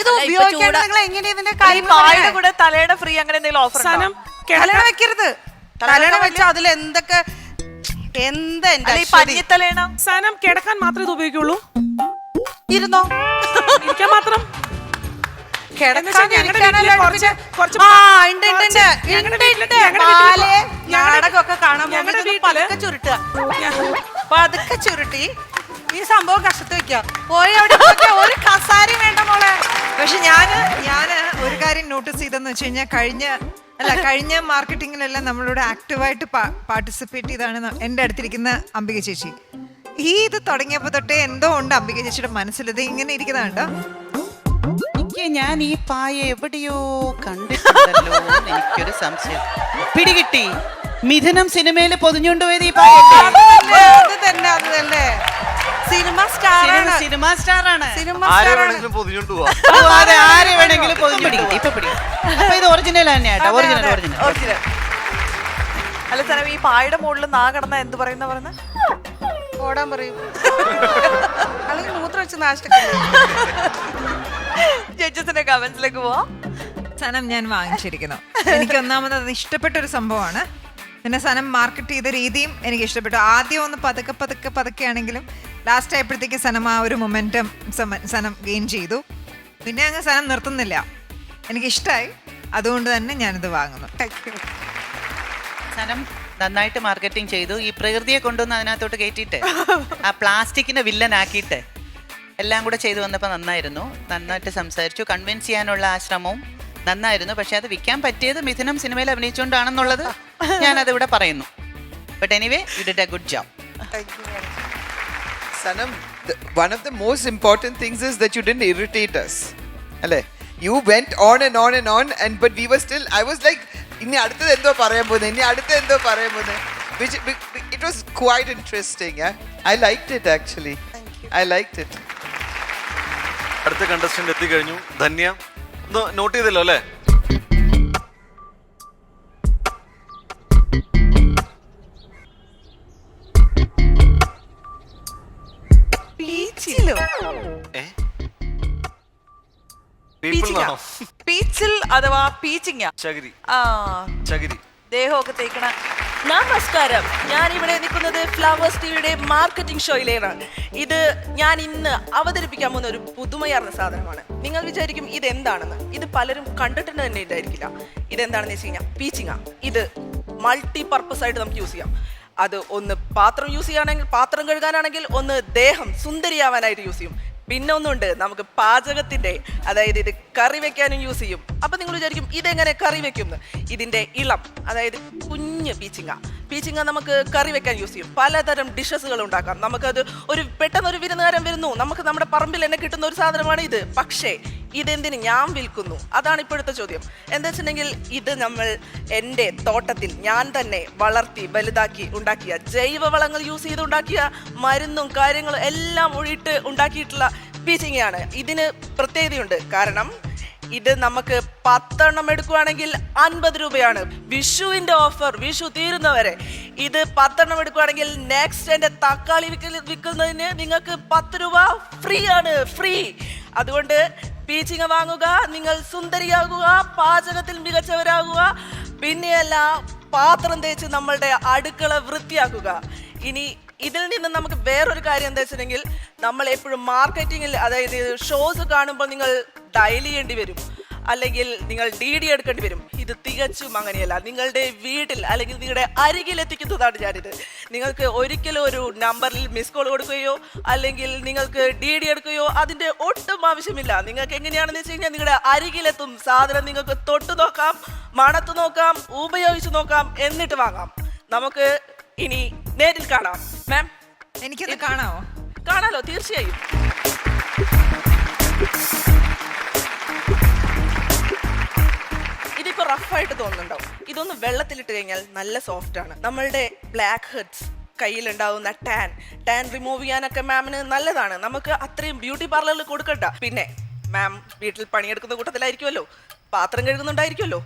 ഇത് ഉപയോഗിക്കാൻ നിങ്ങൾ എങ്ങനെ ഇതിന്റെ കാര്യം കൂടെ തലയുടെ ഫ്രീ അങ്ങനെ എന്തെങ്കിലും ഓഫർ? തലയണ വെക്കരുത്. തലയണ വെച്ചാൽ അതിൽ എന്തൊക്കെ പഞ്ഞിത്തലേണ സാധനം കിടക്കാൻ മാത്രമേ ഇത് ഉപയോഗിക്കുള്ളൂ. ഇരുന്നോ, ഇരിക്കാൻ മാത്രം. നാടകമൊക്കെ കാണാൻ പതുക്കെ ചുരുട്ടുക, പതുക്കെ ചുരുട്ടി ഈ സംഭവം കഷത്ത് വെക്കുക. പോയി അവിടെ ഒരു കസാരി വേണ്ട മോളെ. പക്ഷെ ഞാന് ഒരു കാര്യം നോട്ടീസ് ചെയ്തെന്ന് വെച്ച് കഴിഞ്ഞാൽ കഴിഞ്ഞ മാർക്കറ്റിങ്ങിലെല്ലാം നമ്മളോട് ആക്റ്റീവായിട്ട് പാർട്ടിസിപ്പേറ്റ് ചെയ്താണ് എൻ്റെ അടുത്തിരിക്കുന്ന അംബിക ചേച്ചി. ഇത് തുടങ്ങിയപ്പോ തൊട്ടേ എന്തോ ഉണ്ട് അംബിക ചേച്ചിയുടെ മനസ്സിൽ. ഇത് ഇങ്ങനെ ഇരിക്കുന്നുണ്ടോ? ഞാൻ ഈ പായ എവിടെയോ കണ്ടിട്ടുണ്ടല്ലോ എന്ന് എനിക്കൊരു സംശയം. പിടികിട്ടി. മിഥുനം സിനിമയിൽ പൊതിഞ്ഞുകൊണ്ട് പോയത് ഈ പായ. അത് തന്നെ സിനിമ സ്റ്റാറാണ്. ആരെ വേണമെങ്കിലും പൊതിഞ്ഞോണ്ട് പോവാം. ആരെ വേണമെങ്കിലും പൊതിഞ്ഞിട്ട് ഇപ്പൊ പിടിക്കും. അപ്പൊ ഇത് ഒറിജിനൽ തന്നെയാട്ടോ. ഒറിജിനൽ. അല്ല സാറേ, ഈ പായുടെ മുകളിൽ നാ കിടന്ന എന്ത് പറയുന്ന ഓടാൻ പറയും, അല്ലെങ്കിൽ മൂത്രം വെച്ച് നാശിക്കല്ലേ. ജഡ്ജസിന്റെ കമന്റ്സിലേക്ക് പോവാം. സനം ഞാൻ വാങ്ങിച്ചിരിക്കുന്നു. എനിക്ക് ഒന്നാമത് അത് ഇഷ്ടപ്പെട്ടൊരു സംഭവമാണ്. പിന്നെ സനം മാർക്കറ്റ് ചെയ്ത രീതിയും എനിക്ക് ഇഷ്ടപ്പെട്ടു. ആദ്യം ഒന്ന് പതുക്കെ ആണെങ്കിലും ലാസ്റ്റ് ആയപ്പോഴത്തേക്ക് സനം ആ ഒരു മൊമെന്റം സനം ഗെയിൻ ചെയ്തു. പിന്നെ അങ്ങ് സനം നിർത്തുന്നില്ല. എനിക്കിഷ്ടമായി, അതുകൊണ്ട് തന്നെ ഞാനിത് വാങ്ങുന്നു. സനം നന്നായിട്ട് മാർക്കറ്റിംഗ് ചെയ്തു. ഈ പ്രകൃതിയെ കൊണ്ടുവന്ന് അതിനകത്തോട്ട് കയറ്റിയിട്ട് ആ പ്ലാസ്റ്റിക്കിനെ വില്ലനാക്കിയിട്ട് എല്ലാം കൂടെ ചെയ്തു വന്നപ്പോൾ നന്നായിരുന്നു. നന്നായിട്ട് സംസാരിച്ചു. കൺവിൻസ് ചെയ്യാനുള്ള ആ ശ്രമവും നന്നായിരുന്നു. പക്ഷെ അത് വിൽക്കാൻ പറ്റിയത് മിഥുനം സിനിമയിൽ അഭിനയിച്ചുകൊണ്ടാണെന്നുള്ളത് ഞാനതിവിടെ പറയുന്നു. But anyway you did A good job. Sanam, one of the most important things is that you didn't irritate us. Alle, you went on and but we were still, I was like, inni adutha endho parayan pone, which it was quite interesting. I liked it actually. I liked it. അടുത്ത contestant എത്തിക്കഴിഞ്ഞു. ധന്യ ഒന്ന് not ചെയ്തല്ലോ അല്ലേ? പീച്ചിൽ അഥവാ പീച്ചിങ്ങ ചകിരി. ദേഹമൊക്കെ തേക്കണ നമസ്കാരം, ഞാൻ ഇവിടെ നിൽക്കുന്നത് ഫ്ലവേഴ്സ് ടിവിയുടെ മാർക്കറ്റിംഗ് ഷോയിലാണ്. ഇത് ഞാൻ ഇന്ന് അവതരിപ്പിക്കാൻ പോകുന്ന ഒരു പുതുമയാർന്ന സാധനമാണ്. നിങ്ങൾ വിചാരിക്കും ഇത് എന്താണെന്ന്. ഇത് പലരും കണ്ടിട്ട് തന്നെ ഉണ്ടായിരിക്കില്ല. ഇതെന്താണെന്ന് വെച്ച് കഴിഞ്ഞാൽ പീച്ചിങ്ങ. ഇത് മൾട്ടി പർപ്പസ് ആയിട്ട് നമുക്ക് യൂസ് ചെയ്യാം. അത് ഒന്ന് പാത്രം യൂസ് ചെയ്യുകയാണെങ്കിൽ, പാത്രം കഴുകാനാണെങ്കിൽ, ഒന്ന് ദേഹം സുന്ദരിയാവാനായിട്ട് യൂസ് ചെയ്യും. പിന്നെ ഒന്നുണ്ട്, നമുക്ക് പാചകത്തിന്റെ, അതായത് ഇത് കറി വെക്കാനും യൂസ് ചെയ്യും. അപ്പൊ നിങ്ങൾ വിചാരിക്കും ഇതെങ്ങനെ കറി വെക്കും. ഇതിന്റെ ഇളം, അതായത് കുഞ്ഞ് പീച്ചിങ്ങ നമുക്ക് കറി വെക്കാൻ യൂസ് ചെയ്യും. പലതരം ഡിഷസുകൾ ഉണ്ടാക്കാം. നമുക്കത് പെട്ടെന്ന് ഒരു വിരുന്നുകാരൻ വരുന്നു, നമുക്ക് നമ്മുടെ പറമ്പിൽ തന്നെ കിട്ടുന്ന ഒരു സാധനമാണ് ഇത്. പക്ഷേ ഇതെന്തിന് ഞാൻ വിൽക്കുന്നു, അതാണ് ഇപ്പോഴത്തെ ചോദ്യം. എന്താ വെച്ചിട്ടുണ്ടെങ്കിൽ ഇത് നമ്മൾ എൻ്റെ തോട്ടത്തിൽ ഞാൻ തന്നെ വളർത്തി വലുതാക്കി ഉണ്ടാക്കിയ ജൈവവളങ്ങൾ യൂസ് ചെയ്ത് ഉണ്ടാക്കിയ മരുന്നും കാര്യങ്ങളും എല്ലാം ഒഴിട്ട് ഉണ്ടാക്കിയിട്ടുള്ള പീച്ചിങ്ങയാണ്. ഇതിന് പ്രത്യേകതയുണ്ട്. കാരണം ഇത് നമുക്ക് 10 എണ്ണം എടുക്കുകയാണെങ്കിൽ 50 രൂപയാണ്. വിഷുവിന്റെ ഓഫർ, വിഷു തീരുന്നവരെ ഇത് 10 എണ്ണം എടുക്കുകയാണെങ്കിൽ നെക്സ്റ്റ് എൻ്റെ തക്കാളി വിൽക്കുന്നതിന് നിങ്ങൾക്ക് 10 രൂപ ഫ്രീ ആണ്, ഫ്രീ. അതുകൊണ്ട് പീച്ചിങ്ങ വാങ്ങുക, നിങ്ങൾ സുന്ദരിയാകുക, പാചകത്തിൽ മികച്ചവരാകുക, പിന്നെയല്ല പാത്രം തേച്ച് നമ്മളുടെ അടുക്കള വൃത്തിയാക്കുക. ഇനി ഇതിൽ നിന്ന് നമുക്ക് വേറൊരു കാര്യം എന്താ വെച്ചിട്ടുണ്ടെങ്കിൽ, നമ്മൾ എപ്പോഴും മാർക്കറ്റിങ്ങിൽ, അതായത് ഷോസ് കാണുമ്പോൾ നിങ്ങൾ ഡയൽ ചെയ്യേണ്ടി വരും, അല്ലെങ്കിൽ നിങ്ങൾ DD എടുക്കേണ്ടി വരും. ഇത് തികച്ചും അങ്ങനെയല്ല. നിങ്ങളുടെ വീട്ടിൽ അല്ലെങ്കിൽ നിങ്ങളുടെ അരികിൽ എത്തിക്കുന്നതാണ് ഞാനിത്. നിങ്ങൾക്ക് ഒരിക്കലും ഒരു നമ്പറിൽ മിസ് കോൾ കൊടുക്കുകയോ അല്ലെങ്കിൽ നിങ്ങൾക്ക് DD എടുക്കുകയോ അതിൻ്റെ ഒട്ടും ആവശ്യമില്ല. നിങ്ങൾക്ക് എങ്ങനെയാണെന്ന് വെച്ച് കഴിഞ്ഞാൽ നിങ്ങളുടെ അരികിലെത്തും സാധനം. നിങ്ങൾക്ക് തൊട്ട് നോക്കാം, മണത്ത് നോക്കാം, ഉപയോഗിച്ച് നോക്കാം, എന്നിട്ട് വാങ്ങാം. നമുക്ക് ഇനി നേരിൽ കാണാം. മാം, എനിക്കത് കാണാമോ? കാണാലോ, തീർച്ചയായും. ഇതിപ്പോ റഫായിട്ട് തോന്നുന്നുണ്ടാവും. ഇതൊന്ന് വെള്ളത്തിലിട്ട് കഴിഞ്ഞാൽ നല്ല സോഫ്റ്റ് ആണ്. നമ്മളുടെ ബ്ലാക്ക് ഹെഡ്സ്, കയ്യിലുണ്ടാവുന്ന ടാൻ റിമൂവ് ചെയ്യാനൊക്കെ മാമിന് നല്ലതാണ്. നമുക്ക് അത്രയും ബ്യൂട്ടി പാർലറിൽ കൊടുക്കണ്ട. പിന്നെ മാം വീട്ടിൽ പണിയെടുക്കുന്ന കൂട്ടത്തിലായിരിക്കുമല്ലോ, പാത്രം കഴുകുന്നുണ്ടായിരിക്കുമല്ലോ,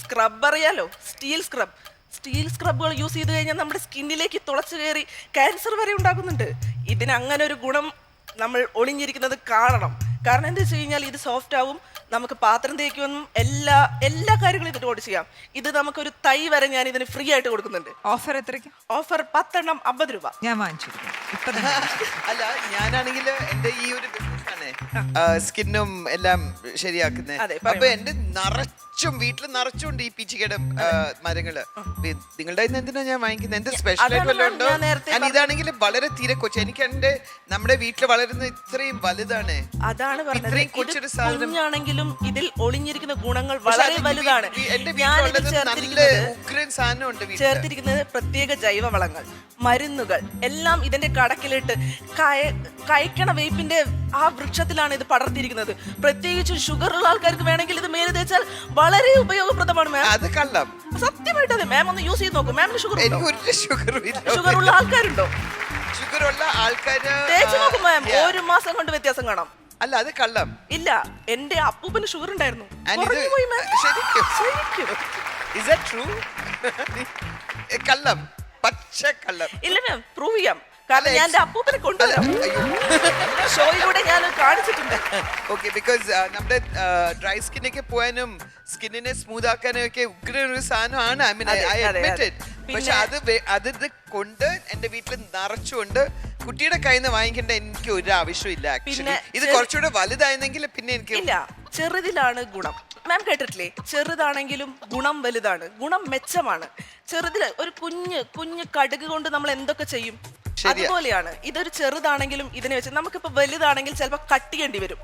സ്ക്രബ് അറിയാലോ, സ്റ്റീൽ സ്ക്രബുകൾ യൂസ് ചെയ്ത് കഴിഞ്ഞാൽ നമ്മുടെ സ്കിന്നിലേക്ക് തുളച്ചു കയറി ക്യാൻസർ വരെ ഉണ്ടാകുന്നുണ്ട്. ഇതിന് അങ്ങനെ ഒരു ഗുണം നമ്മൾ ഒളിഞ്ഞിരിക്കുന്നത് കാണണം. കാരണം എന്താ വെച്ച് കഴിഞ്ഞാൽ ഇത് സോഫ്റ്റ് ആവും, നമുക്ക് പാത്രം തേക്കുമെന്നും എല്ലാ കാര്യങ്ങളും ഇതിനോട് ചെയ്യാം. ഇത് നമുക്കൊരു തൈ വരെ ഞാൻ ഇതിന് ഫ്രീ ആയിട്ട് കൊടുക്കുന്നുണ്ട്. ഓഫർ എത്രയ്ക്ക്? ഓഫർ 10 എണ്ണം 50 രൂപ. ഞാൻ വാങ്ങിച്ചിരിക്കും. അല്ല, ഞാനാണെങ്കിൽ എന്റെ ഈ ഒരു ബിസിനസ്സാണ് സ്കിന്നും എല്ലാം ശരിയാക്കുന്നത്. അപ്പൊ എന്റെ വീട്ടിൽ നിറച്ചുണ്ട് ഈ പീച്ചിക്കയുടെ മരങ്ങള്. നിങ്ങളുടെ എന്തിനാ ഞാൻ വാങ്ങിക്കുന്നത്? എന്ത് സ്പെഷ്യൽ ആയിട്ട് വല്ലതും ഉണ്ടോ? ഞാൻ ഇതാണെങ്കിൽ വളരെ തീരെ കൊച്ചു. എനിക്ക് നമ്മുടെ വീട്ടിൽ വളരുന്ന ഇത്രയും വലുതാണ്. അതാണ് പറഞ്ഞത്. ഇതിൽ ഒളിഞ്ഞിരിക്കുന്ന ഗുണങ്ങൾ വളരെ വലുതാണ്. ചേർത്തിരിക്കുന്നത് പ്രത്യേക ജൈവവളങ്ങൾ, മരുന്നുകൾ എല്ലാം ഇതിന്റെ കടക്കിലിട്ട് കഴിക്കണ വേപ്പിന്റെ ആ വൃക്ഷത്തിലാണ് ഇത് പടർത്തിയിരിക്കുന്നത്. പ്രത്യേകിച്ച് ഷുഗർ ഉള്ള ആൾക്കാർക്ക് വേണമെങ്കിൽ ഇത് മേലെ തേച്ചാൽ വളരെ ഉപയോഗപ്രദമാണ്. മാം, അത് കള്ളം. സത്യമായിട്ട് അതെ. മാം ഒന്ന് യൂസ് ചെയ്ത് നോക്കും. മാമിന് ഷുഗർ ഉള്ള ആൾക്കാരുണ്ടോ? ഷുഗർ ഉള്ള ആൾക്കാര് തേച്ച് നോക്കും മാം. 1 മാസം കൊണ്ട് വ്യത്യാസം കാണാം. അല്ല, അത് കള്ളം. ഇല്ല, എന്റെ അപ്പൂപ്പന് ഷുഗർ ഉണ്ടായിരുന്നു. കള്ളം, പച്ച കള്ളം. ഇല്ല മാം, പ്രൂവ് ചെയ്യാം. കാരണം ഞാൻ എന്റെ അപ്പൂപ്പനെ കൊണ്ടുവരാം. ഷോയിലൂടെ ഞാൻ കാണിച്ചിട്ടുണ്ട്. ഓക്കെ, ബിക്കോസ് നമ്മുടെ ഡ്രൈ സ്കിന്നൊക്കെ പോകാനും സ്കിന്നിനെ സ്മൂത്ത് ആക്കാനും ഒക്കെ ഉഗ്ര ഒരു സാധനമാണ്. I mean I admit it. പക്ഷെ അത് കൊണ്ട് എന്റെ വീട്ടിൽ നിറച്ചുകൊണ്ട് കുട്ടിയുടെ കയ്യിൽ നിന്ന് വാങ്ങിക്കേണ്ട എനിക്ക് ഒരു ആവശ്യമില്ല. ആക്ച്വലി ഇത് കുറച്ചുകൂടെ വലുതായിരുന്നെങ്കിൽ പിന്നെ എനിക്ക് ഇല്ല. ചെറുതിലാണ് ഗുണം. മാം കേട്ടിട്ടില്ലേ, ചെറുതാണെങ്കിലും ഗുണം വലുതാണ്, ഗുണം മെച്ചമാണ്. ചെറുതിൽ ഒരു കുഞ്ഞ് കടുക് കൊണ്ട് നമ്മൾ എന്തൊക്കെ ചെയ്യും, അതുപോലെയാണ് ഇതൊരു. ചെറുതാണെങ്കിലും ഇതിനെ വെച്ച് നമുക്കിപ്പോ വലുതാണെങ്കിൽ ചിലപ്പോൾ കട്ട് ചെയ്യേണ്ടി വരും.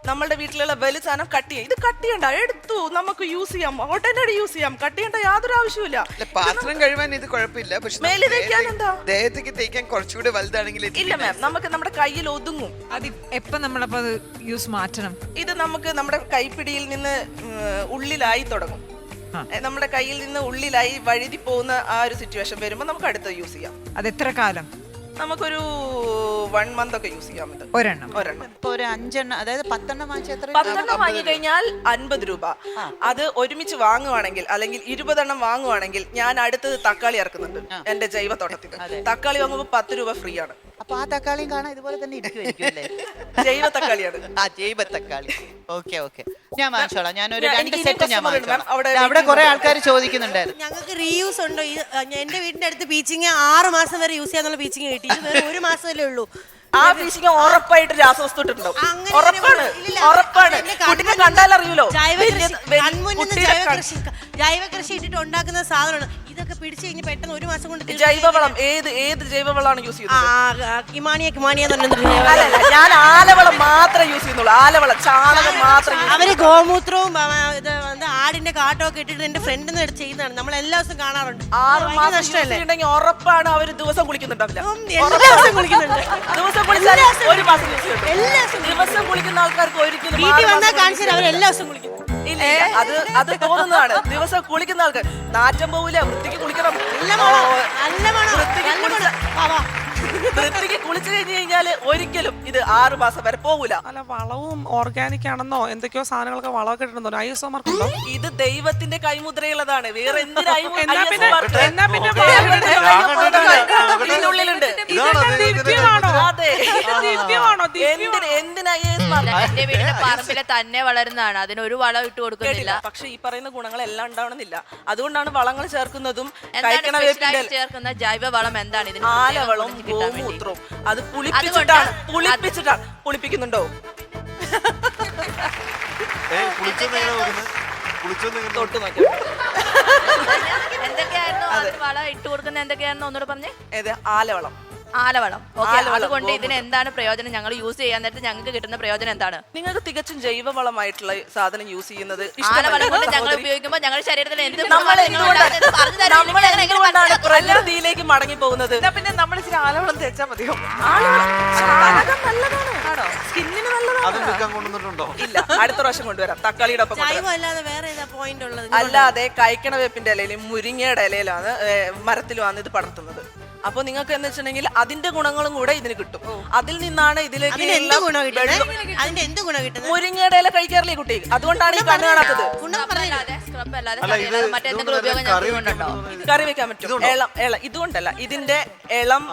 നമ്മളുടെ വീട്ടിലുള്ള വലിയ സാധനം കട്ട് ചെയ്യാം. ഇത് കട്ട് ചെയ്യണ്ട, എടുത്തു നമുക്ക് യൂസ് ചെയ്യാം, ഉടനടി യൂസ് ചെയ്യാം. കട്ട് ചെയ്യേണ്ട യാതൊരു ആവശ്യമില്ല. പാത്രം കഴുകാൻ ഇത് കുഴപ്പമില്ല. പക്ഷെ മേലെ തേക്കാൻ എന്താ, ദേഹത്തേക്ക് തേക്കാൻ കുറച്ചുകൂടെ വലുതാണെങ്കിൽ ഇല്ല മാം, നമുക്ക് നമ്മുടെ കയ്യിൽ ഒതുങ്ങും. അത് എപ്പോ നമ്മളപ്പോ യൂസ് മാറ്റണം? ഇത് നമുക്ക് നമ്മുടെ കൈപ്പിടിയിൽ നിന്ന് ഉള്ളിലായി തുടങ്ങും. നമ്മുടെ കയ്യിൽ നിന്ന് ഉള്ളിലായി വഴുതി പോകുന്ന ആ ഒരു സിറ്റുവേഷൻ വരുമ്പോൾ നമുക്ക് അടുത്ത് യൂസ് ചെയ്യാം. അത് എത്ര കാലം? നമുക്കൊരു 1 month ഒക്കെ യൂസ് ചെയ്യാൻ പറ്റും. ഒരെണ്ണം ഇപ്പൊ ഒരു 5 എണ്ണം, അതായത് 10 എണ്ണം വാങ്ങിച്ച എത്ര? 10 എണ്ണം വാങ്ങിക്കഴിഞ്ഞാൽ 50 രൂപ. അത് ഒരുമിച്ച് വാങ്ങുവാണെങ്കിൽ അല്ലെങ്കിൽ 20 എണ്ണം വാങ്ങുവാണെങ്കിൽ ഞാൻ അടുത്തത് തക്കാളി ഇറക്കുന്നുണ്ട് എന്റെ ജൈവ തോട്ടത്തിൽ. തക്കാളി വാങ്ങുമ്പോൾ 10 രൂപ ഫ്രീ ആണ്. അപ്പൊ ആ തക്കാളിയും കാണാൻ ഇതുപോലെ തന്നെ ഇരിക്കുമായിരിക്കും അല്ലേ? ജൈവ തക്കാളിയാണ്. ആ ജൈവ തക്കാളി. ഓക്കെ ഓക്കെ, ഞാൻ വാങ്ങിച്ചോളാം. ഞാനൊരു എനിക്ക് 2 ഇനിയും സെറ്റ് ഞാൻ customer ഉണ്ട് വാങ്ങിച്ചോളാം. മാം. അവിടെ അവിടെ കുറെ ആൾക്കാർ ചോദിക്കുന്നുണ്ടായിരുന്നു. ഞങ്ങൾക്ക് റീയൂസ് ഉണ്ടോ? എന്റെ വീടിന്റെ അടുത്ത് പീച്ചിങ് 6 മാസം വരെ യൂസ് ചെയ്യാന്നുള്ള പീച്ചിങ് കിട്ടി. ഇത് വേറെ 1 മാസമല്ലേ ഉള്ളൂ. ആ ഫിഷിങ് ഉറപ്പായിട്ട് രാസവസ്തു ഇട്ടിട്ടുണ്ടാവും. ഉറപ്പാണ്, ഉറപ്പാണ്. കുട്ടിനെ കണ്ടാൽ അറിയൂലോ. ജൈവ കൃഷി ഇട്ടിട്ട് ഉണ്ടാക്കുന്ന സാധനമാണ് ഇതൊക്കെ. പിടിച്ചു കഴിഞ്ഞ് പെട്ടെന്ന് 1 മാസം കൊണ്ട് ജൈവവളം ഏത് ജൈവവളമാണ് യൂസ് ചെയ്യുന്നത്? കിമാനിയ അല്ലല്ല, ഞാൻ ആലവളം മാത്രമേ യൂസ് ചെയ്യുന്നുള്ളൂ. ആലവളം, ചാണകം മാത്രം. അവര് ഗോമൂത്രവും ഇത് ആടിന്റെ കാട്ടവും ഒക്കെ ഇട്ടിട്ട് എന്റെ ഫ്രണ്ടിന്ന് ചെയ്യുന്നതാണ്. നമ്മൾ എല്ലാ ദിവസവും കാണാറുണ്ട്. 6 മാസം നഷ്ടമല്ലേ? ഉറപ്പാണ് അവര് ദിവസം കുളിക്കുന്നുണ്ടാവില്ല. എല്ലാ ദിവസവും കുളിക്കുന്നുണ്ട്. ദിവസം കുളിച്ചാൽ 1 മാസം യൂസ് ചെയ്യും. ദിവസം കുളിക്കുന്ന ആൾക്കാർക്ക് ഒരിക്കലും വീട്ടിൽ വന്നാൽ കാണിച്ചാൽ അവർ എല്ലാ ദിവസവും കുളിക്കും. ഇല്ല, അത് തോന്നുന്നതാണ്. ദിവസം കുളിക്കുന്ന ആൾക്കാർ നാറ്റം പോവില്ല. വൃത്തിക്ക് കുളിക്കണം. വൃത്തിക്ക് കുളിച്ചു കഴിഞ്ഞു കഴിഞ്ഞാല് ഒരിക്കലും ഇത് 6 മാസം വരെ പോകൂല. അല്ല, വളവും ഓർഗാനിക് ആണെന്നോ എന്തൊക്കെയോ സാധനങ്ങളൊക്കെ വളമൊക്കെ ഇട്ടുണ്ടോ? ഐഎസ്ഒമാർക്കുണ്ടോ? ഇത് ദൈവത്തിന്റെ കൈമുദ്രയുള്ളതാണ്. വേറെ ഇതിനുള്ളിലുണ്ട്. എന്റെ വീടിന്റെ പറമ്പിലെ തന്നെ വളരുന്നതാണ്. അതിനൊരു വളം ഇട്ട് കൊടുക്കുന്നില്ല. പക്ഷെ ഈ പറയുന്ന ഗുണങ്ങളെല്ലാം ഉണ്ടാവണമെന്നില്ല. അതുകൊണ്ടാണ് വളങ്ങൾ ചേർക്കുന്നതും. ചേർക്കുന്ന ജൈവ വളം എന്താണ്? ഇതിന് ആലവളം, ഗോമൂത്രവും. അത് പുളിപ്പിച്ചിട്ടാണ്. പുളിപ്പിക്കുന്നുണ്ടോ? തൊട്ട് നോക്കി. എന്തൊക്കെയായിരുന്നു അതിന് വളം ഇട്ട് കൊടുക്കുന്നത്? എന്തൊക്കെയായിരുന്നു ഒന്നുകൂടെ പറഞ്ഞേ. ആലവളം. ആലവളം. ഓക്കെ, അതുകൊണ്ട് ഇതിന് എന്താണ് പ്രയോജനം? ഞങ്ങൾ യൂസ് ചെയ്യാൻ നേരത്തെ ഞങ്ങൾക്ക് കിട്ടുന്ന പ്രയോജനം എന്താണ്? നിങ്ങൾക്ക് തികച്ചും ജൈവവളമായിട്ടുള്ള സാധനം യൂസ് ചെയ്യുന്നത് ആലവളം കൊണ്ട് ഞങ്ങൾ ഉപയോഗിക്കുമ്പോൾ ഞങ്ങളുടെ ശരീരത്തിന് എന്ത് പ്രകൃതിയിലേക്ക് മടങ്ങി പോകുന്നത്? പിന്നെ നമ്മൾ ഇച്ചിരി ആലവളം തേച്ചാൽ മതിയോ? ആണോ? സ്കിന്നിന് നല്ലതാണോ? ഇല്ല, അടുത്ത പ്രാവശ്യം കൊണ്ടുവരാം. തക്കാളിയുടെ ഒപ്പം അല്ലാതെ കഴിക്കണ വേപ്പിന്റെ ഇലയിലും മുരിങ്ങയുടെ ഇലയിലാണ് മരത്തിലുമാണ് ഇത് പടർത്തുന്നത്. അപ്പൊ നിങ്ങൾക്ക് എന്ന് വെച്ചിട്ടുണ്ടെങ്കിൽ അതിന്റെ ഗുണങ്ങളും കൂടെ ഇതിന് കിട്ടും. അതിൽ നിന്നാണ് ഇതിലേക്ക് മുരിങ്ങയുടെ ഇല കഴിക്കാറില്ലേ കുട്ടി? അതുകൊണ്ടാണ് ഈ കണ്ണ് കാണാത്തത്. കറി വെക്കാൻ പറ്റും. ഇതുകൊണ്ടല്ല, ഇതിന്റെ ഇളം,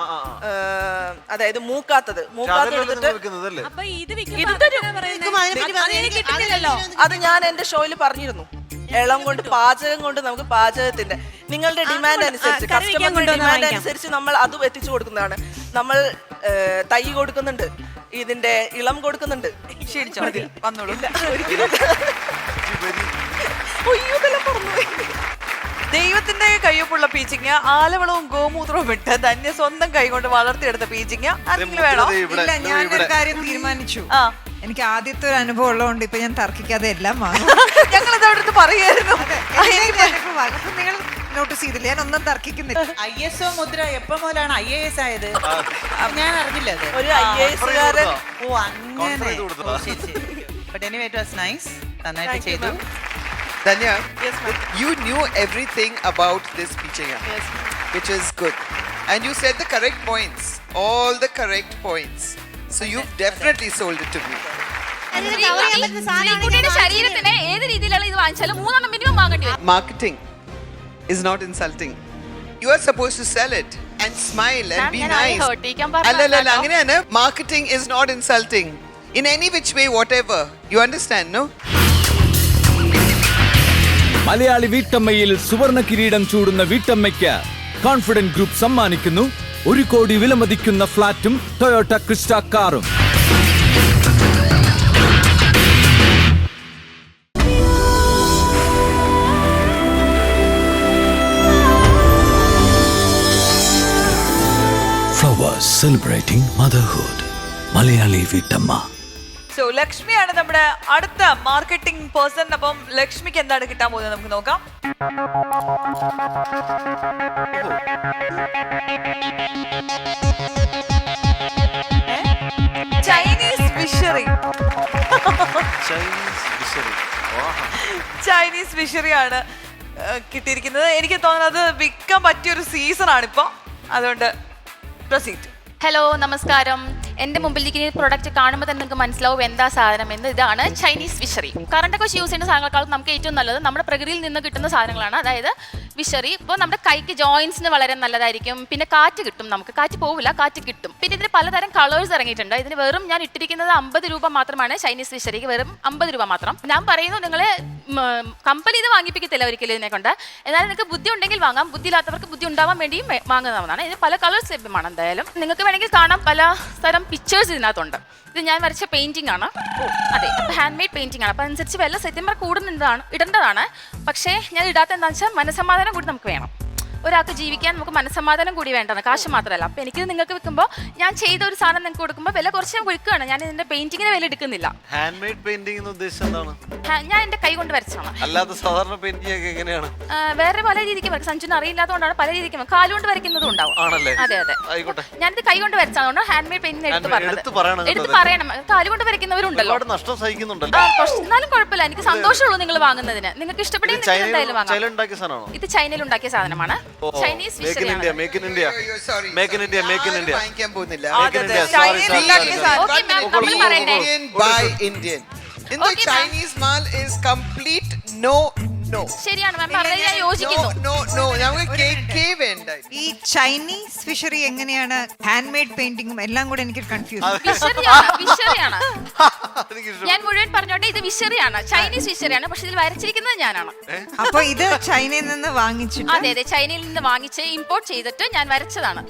അതായത് മൂക്കാത്തത് എടുത്തിട്ട് അത് ഞാൻ എന്റെ ഷോയിൽ പറഞ്ഞിരുന്നു. ഇളം കൊണ്ട് പാചകം കൊണ്ട് നമുക്ക് പാചകത്തിന്റെ നിങ്ങളുടെ ഡിമാൻഡ് അനുസരിച്ച്, കസ്റ്റമറിന്റെ ഡിമാൻഡ് അനുസരിച്ച് നമ്മൾ അതും എത്തിച്ചു കൊടുക്കുന്നതാണ്. നമ്മൾ തൈ കൊടുക്കുന്നുണ്ട്, ഇതിന്റെ ഇളം കൊടുക്കുന്നുണ്ട്. ദൈവത്തിന്റെ കയ്യൊപ്പുള്ള പീച്ചിങ്ങ, ആലവളവും ഗോമൂത്രവും ഇട്ട് തന്നെ സ്വന്തം കൈ കൊണ്ട് വളർത്തിയെടുത്ത പീച്ചിങ്ങ ആരെങ്കിലും വേണോ? ഇല്ല, ഞാനൊരു കാര്യം തീരുമാനിച്ചു. എനിക്ക് ആദ്യത്തെ ഒരു അനുഭവം ഉള്ളതുകൊണ്ട് ഇപ്പൊ ഞാൻ തർക്കിക്കാതെ എല്ലാം വാങ്ങും. ഞങ്ങളിത് അവിടുത്തെ പറയായിരുന്നു. നിങ്ങൾ നോട്ടീസ് ചെയ്തില്ല, ഞാൻ ഒന്നും തർക്കിക്കുന്നില്ല. ISO മുദ്ര എപ്പോ മുതലാണ് IAS ആയത്? ഞാൻ അറിഞ്ഞില്ല അത്. ഒരു IAS-കാരൻ. ഓ അങ്ങനെ. But anyway, it was nice. നന്നായിട്ട് ചെയ്തു. Danya, you knew everything about this Pichaya, which is good. And you said the correct points, all the correct points. So you've definitely sold it to me. ശരീരത്തിന് ഏത് രീതിയിലുള്ള ഇത് വാങ്ങിച്ചാലും 3 എണ്ണം minimum വാങ്ങേണ്ടി വരും. Marketing is not insulting. You are supposed to sell it and smile and be nice. Allala, angane marketing is not insulting in any which way, whatever. You understand, no? Malayali വീട്ടമ്മയിൽ സുവർണ കിരീടം ചൂടുന്ന വീട്ടമ്മയ്ക്ക് കോൺഫിഡന്റ് ഗ്രൂപ്പ് സമ്മാനിക്കുന്നു 1 കോടി വിലമതിക്കുന്ന ഫ്ളാറ്റും Toyota Crysta കാറും. Flowers celebrating motherhood. Malayali വീട്ടമ്മ. So ലക്ഷ്മിയാണ് നമ്മുടെ അടുത്ത marketing person. അപ്പം ലക്ഷ്മിക്ക് എന്താണ് കിട്ടാൻ പോകുന്നത് നമുക്ക് നോക്കാം. Chinese fishery. ചൈനീസ് ഫിഷറി ആണ് കിട്ടിയിരിക്കുന്നത്. എനിക്ക് തോന്നുന്നത് വിൽക്കാൻ പറ്റിയൊരു സീസൺ ആണ് ഇപ്പൊ. അതുകൊണ്ട് പ്രൊസീഡ്. ഹലോ നമസ്കാരം. എൻ്റെ മുമ്പിലേക്ക് ഈ പ്രൊഡക്റ്റ് കാണുമ്പോൾ തന്നെ നിങ്ങൾക്ക് മനസ്സിലാവും എന്താ സാധനം എന്ന്. ഇതാണ് ചൈനീസ് ഫിഷറി. കറണ്ടൊക്കെ യൂസ് ചെയ്യുന്ന സാധനങ്ങളെക്കാളും നമുക്ക് ഏറ്റവും നല്ലത് നമ്മുടെ പ്രകൃതിയിൽ നിന്ന് കിട്ടുന്ന സാധനങ്ങളാണ്. അതായത് ഫിഷറി ഇപ്പോൾ നമ്മുടെ കൈക്ക് ജോയിൻസിന് വളരെ നല്ലതായിരിക്കും. പിന്നെ കാറ്റ് കിട്ടും, നമുക്ക് കാറ്റ് പോവില്ല, കാറ്റ് കിട്ടും. പിന്നെ ഇതിന് പലതരം കളേഴ്സ് ഇറങ്ങിയിട്ടുണ്ട്. ഇതിന് വെറും ഞാൻ ഇട്ടിരിക്കുന്നത് 50 രൂപ മാത്രമാണ്. ചൈനീസ് ഫിഷറിക്ക് വെറും 50 രൂപ മാത്രം. ഞാൻ പറയുന്നു നിങ്ങൾ കമ്പനി ഇത് വാങ്ങിപ്പിക്കത്തില്ല ഒരിക്കലും ഇതിനെ കൊണ്ട്. എന്നാലും നിങ്ങൾക്ക് ബുദ്ധി ഉണ്ടെങ്കിൽ വാങ്ങാം, ബുദ്ധിയില്ലാത്തവർക്ക് ബുദ്ധി ഉണ്ടാവാൻ വേണ്ടിയും വാങ്ങുന്നതാണ്. ഇതിന് പല കളേഴ്സ് ലഭ്യമാണ്. എന്തായാലും നിങ്ങൾക്ക് വേണമെങ്കിൽ കാണാം, പല തരം പിക്ചേഴ്സ് ഇതിനകത്തുണ്ട്. ഇത് ഞാൻ വരച്ച പെയിന്റിംഗ് ആണ്. അതെ, അപ്പോൾ ഹാൻഡ് മെയ്ഡ് പെയിന്റിംഗ് ആണ്. അപ്പോൾ അനുസരിച്ച് വല്ല സെറ്റിംബർ ഇടേണ്ടതാണ്. പക്ഷേ ഞാൻ ഇടാത്ത എന്താണെന്ന് വെച്ചാൽ മനസ്സമാധാനം കൂടി നമുക്ക് വേണം. ഒരാൾക്ക് ജീവിക്കാൻ നമുക്ക് മനസ്സമാധാനം കൂടി വേണ്ടതാണ്, കാശ് മാത്രമല്ല. അപ്പോൾ എനിക്ക് നിങ്ങൾക്ക് വെക്കുമ്പോൾ ഞാൻ ചെയ്ത ഒരു സാധനം നിങ്ങൾക്ക് കൊടുക്കുമ്പോൾ വില കുറച്ച് ഞാൻ കൊടുക്കുകയാണ്. ഞാൻ ഇതിന്റെ പെയിന്റിങ്ങിന് വില എടുക്കുന്നില്ല. ഹാൻഡ് മെയ്ഡ് പെയിന്റിംഗ് എന്ന് ഉദ്ദേശിച്ചത് എന്താണ്? ഞാൻ എൻ്റെ കൈ കൊണ്ട് വരച്ചാണ്. അല്ലാതെ സാധാരണ പെയിന്റിംഗ് ഒക്കെ എങ്ങനെയാണ്? വേറെ പല രീതിക്ക് വരക്കും. സഞ്ജുന് അറിയില്ലാത്തതുകൊണ്ടാണ് പല രീതിക്ക് കാലുകൊണ്ട് വരയ്ക്കുന്നതും ഉണ്ടാവും. ആണല്ലേ? അതെ അതെ, ആയിക്കോട്ടെ. ഞാനിത് കൈ കൊണ്ട് വരച്ചതുകൊണ്ട് ഹാൻഡ് മെയ്ഡ് പെയിന്റിംഗ് എടുത്ത് പറയണം. കാലുകൊണ്ട് വരയ്ക്കുന്നവരുണ്ടല്ലോ, നഷ്ടം സഹിക്കുന്നുണ്ടല്ലോ. എന്നാലും കുഴപ്പമില്ല, എനിക്ക് സന്തോഷമുള്ളൂ നിങ്ങൾ വാങ്ങുന്നതിന്. നിങ്ങൾക്ക് ഇഷ്ടപ്പെടുന്ന എന്തായാലും വാങ്ങാം. ഇത് ചൈനയിൽ ഉണ്ടാക്കിയ സാധനമാണ്. Chinese Make in India, make in India. Make in India, make in India. വാങ്ങിക്കാൻ പോകുന്നില്ല. Make in India. Sorry. Okay, ma'am, നമ്മൾ പറയണ്ടേ? Indian buy Indian. In the Okay, ma'am. Chinese mall is complete no. ശരിയാണ് മാം, പറഞ്ഞത് ഞാൻ യോജിക്കുന്നു. No, ഞങ്ങൾക്ക് കേ വേണ്ട. ഈ ചൈനീസ് ഫിഷറി എങ്ങനെയാണ് ഹാൻഡ് മെയ്ഡ് പെയിന്റിങ്ങും എല്ലാം കൂടെ എനിക്ക് കൺഫ്യൂസ്. വിഷറിയാണ്. ഞാൻ മുഴുവൻ പറഞ്ഞോട്ടെ, ഇത് വിഷറിയാണ്, ചൈനീസ് വിഷറിയാണ്. പക്ഷെ ഇതിൽ വരച്ചിരിക്കുന്നത് ഞാനാണ്. അപ്പൊ ഇത് ചൈനയിൽ നിന്ന് വാങ്ങിച്ചിട്ട്? അതെ അതെ, ചൈനയിൽ നിന്ന് വാങ്ങിച്ച് ഇമ്പോർട്ട് ചെയ്തിട്ട് ഞാൻ വരച്ചതാണ്.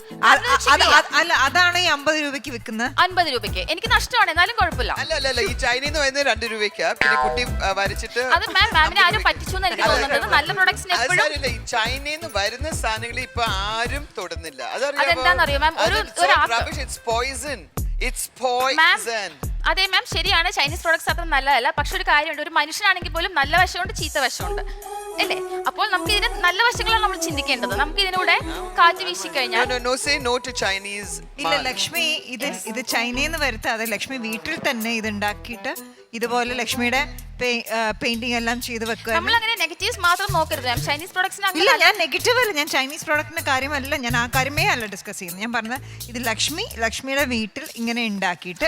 അല്ല, അതാണ് ഈ 50 രൂപയ്ക്ക് വിൽക്കുന്നത്. 50 രൂപയ്ക്ക് എനിക്ക് നഷ്ടമാണ്, എന്നാലും കുഴപ്പമില്ല. അല്ല, ഈ ചൈനയിൽ നിന്ന് വരുന്നത് 2 രൂപയ്ക്കാ. പിന്നെ കുട്ടി വരച്ചിട്ട് അത് മാമിനെ ആരും പറ്റിച്ചു എനിക്ക് തോന്നുന്നത്. നല്ല പ്രൊഡക്ട്സിന് എപ്പോഴും ഈ ചൈനയിൽ നിന്ന് വരുന്ന സാധനങ്ങൾ ഇപ്പൊ ആരും തൊടുന്നില്ല. അതെന്താണെന്നറിയോ മാം, അതെ മാം, ശരിയാണ്, ചൈനീസ് പ്രോഡക്ട്സ് അത്ര നല്ലതല്ല. പക്ഷെ ഒരു കാര്യമുണ്ട്, ഒരു മനുഷ്യനാണെങ്കിൽ പോലും നല്ല വശമുണ്ട്, ചീത്ത വശമുണ്ട് അല്ലേ? അപ്പോൾ നമുക്ക് ഇതിന് നല്ല വശങ്ങളാണ് നമ്മൾ ചിന്തിക്കേണ്ടത്. നമുക്ക് ഇതിലൂടെ കാറ്റ് വീശിക്കഴിഞ്ഞാൽ ഇല്ല ലക്ഷ്മി, ഇത് ചൈനയിൽ നിന്ന് വരുത്താതെ ലക്ഷ്മി വീട്ടിൽ തന്നെ ഇത് ഉണ്ടാക്കിയിട്ട് ഇതുപോലെ ലക്ഷ്മിയുടെ പെയിന്റിംഗ് എല്ലാം ചെയ്ത് വെക്കുക. നമ്മൾ അങ്ങനെ നെഗറ്റീവ്സ് മാത്രം നോക്കരുത്. ചൈനീസ് പ്രോഡക്ട്സിന് ഇല്ല, ഞാൻ നെഗറ്റീവ് അല്ല, ഞാൻ ചൈനീസ് പ്രോഡക്റ്റിന്റെ കാര്യമല്ല, ഞാൻ ആ കാര്യമേ അല്ല ഡിസ്കസ് ചെയ്യുന്നത്. ഞാൻ പറഞ്ഞത് ഇത് ലക്ഷ്മിയുടെ വീട്ടിൽ ഇങ്ങനെ ഉണ്ടാക്കിയിട്ട്.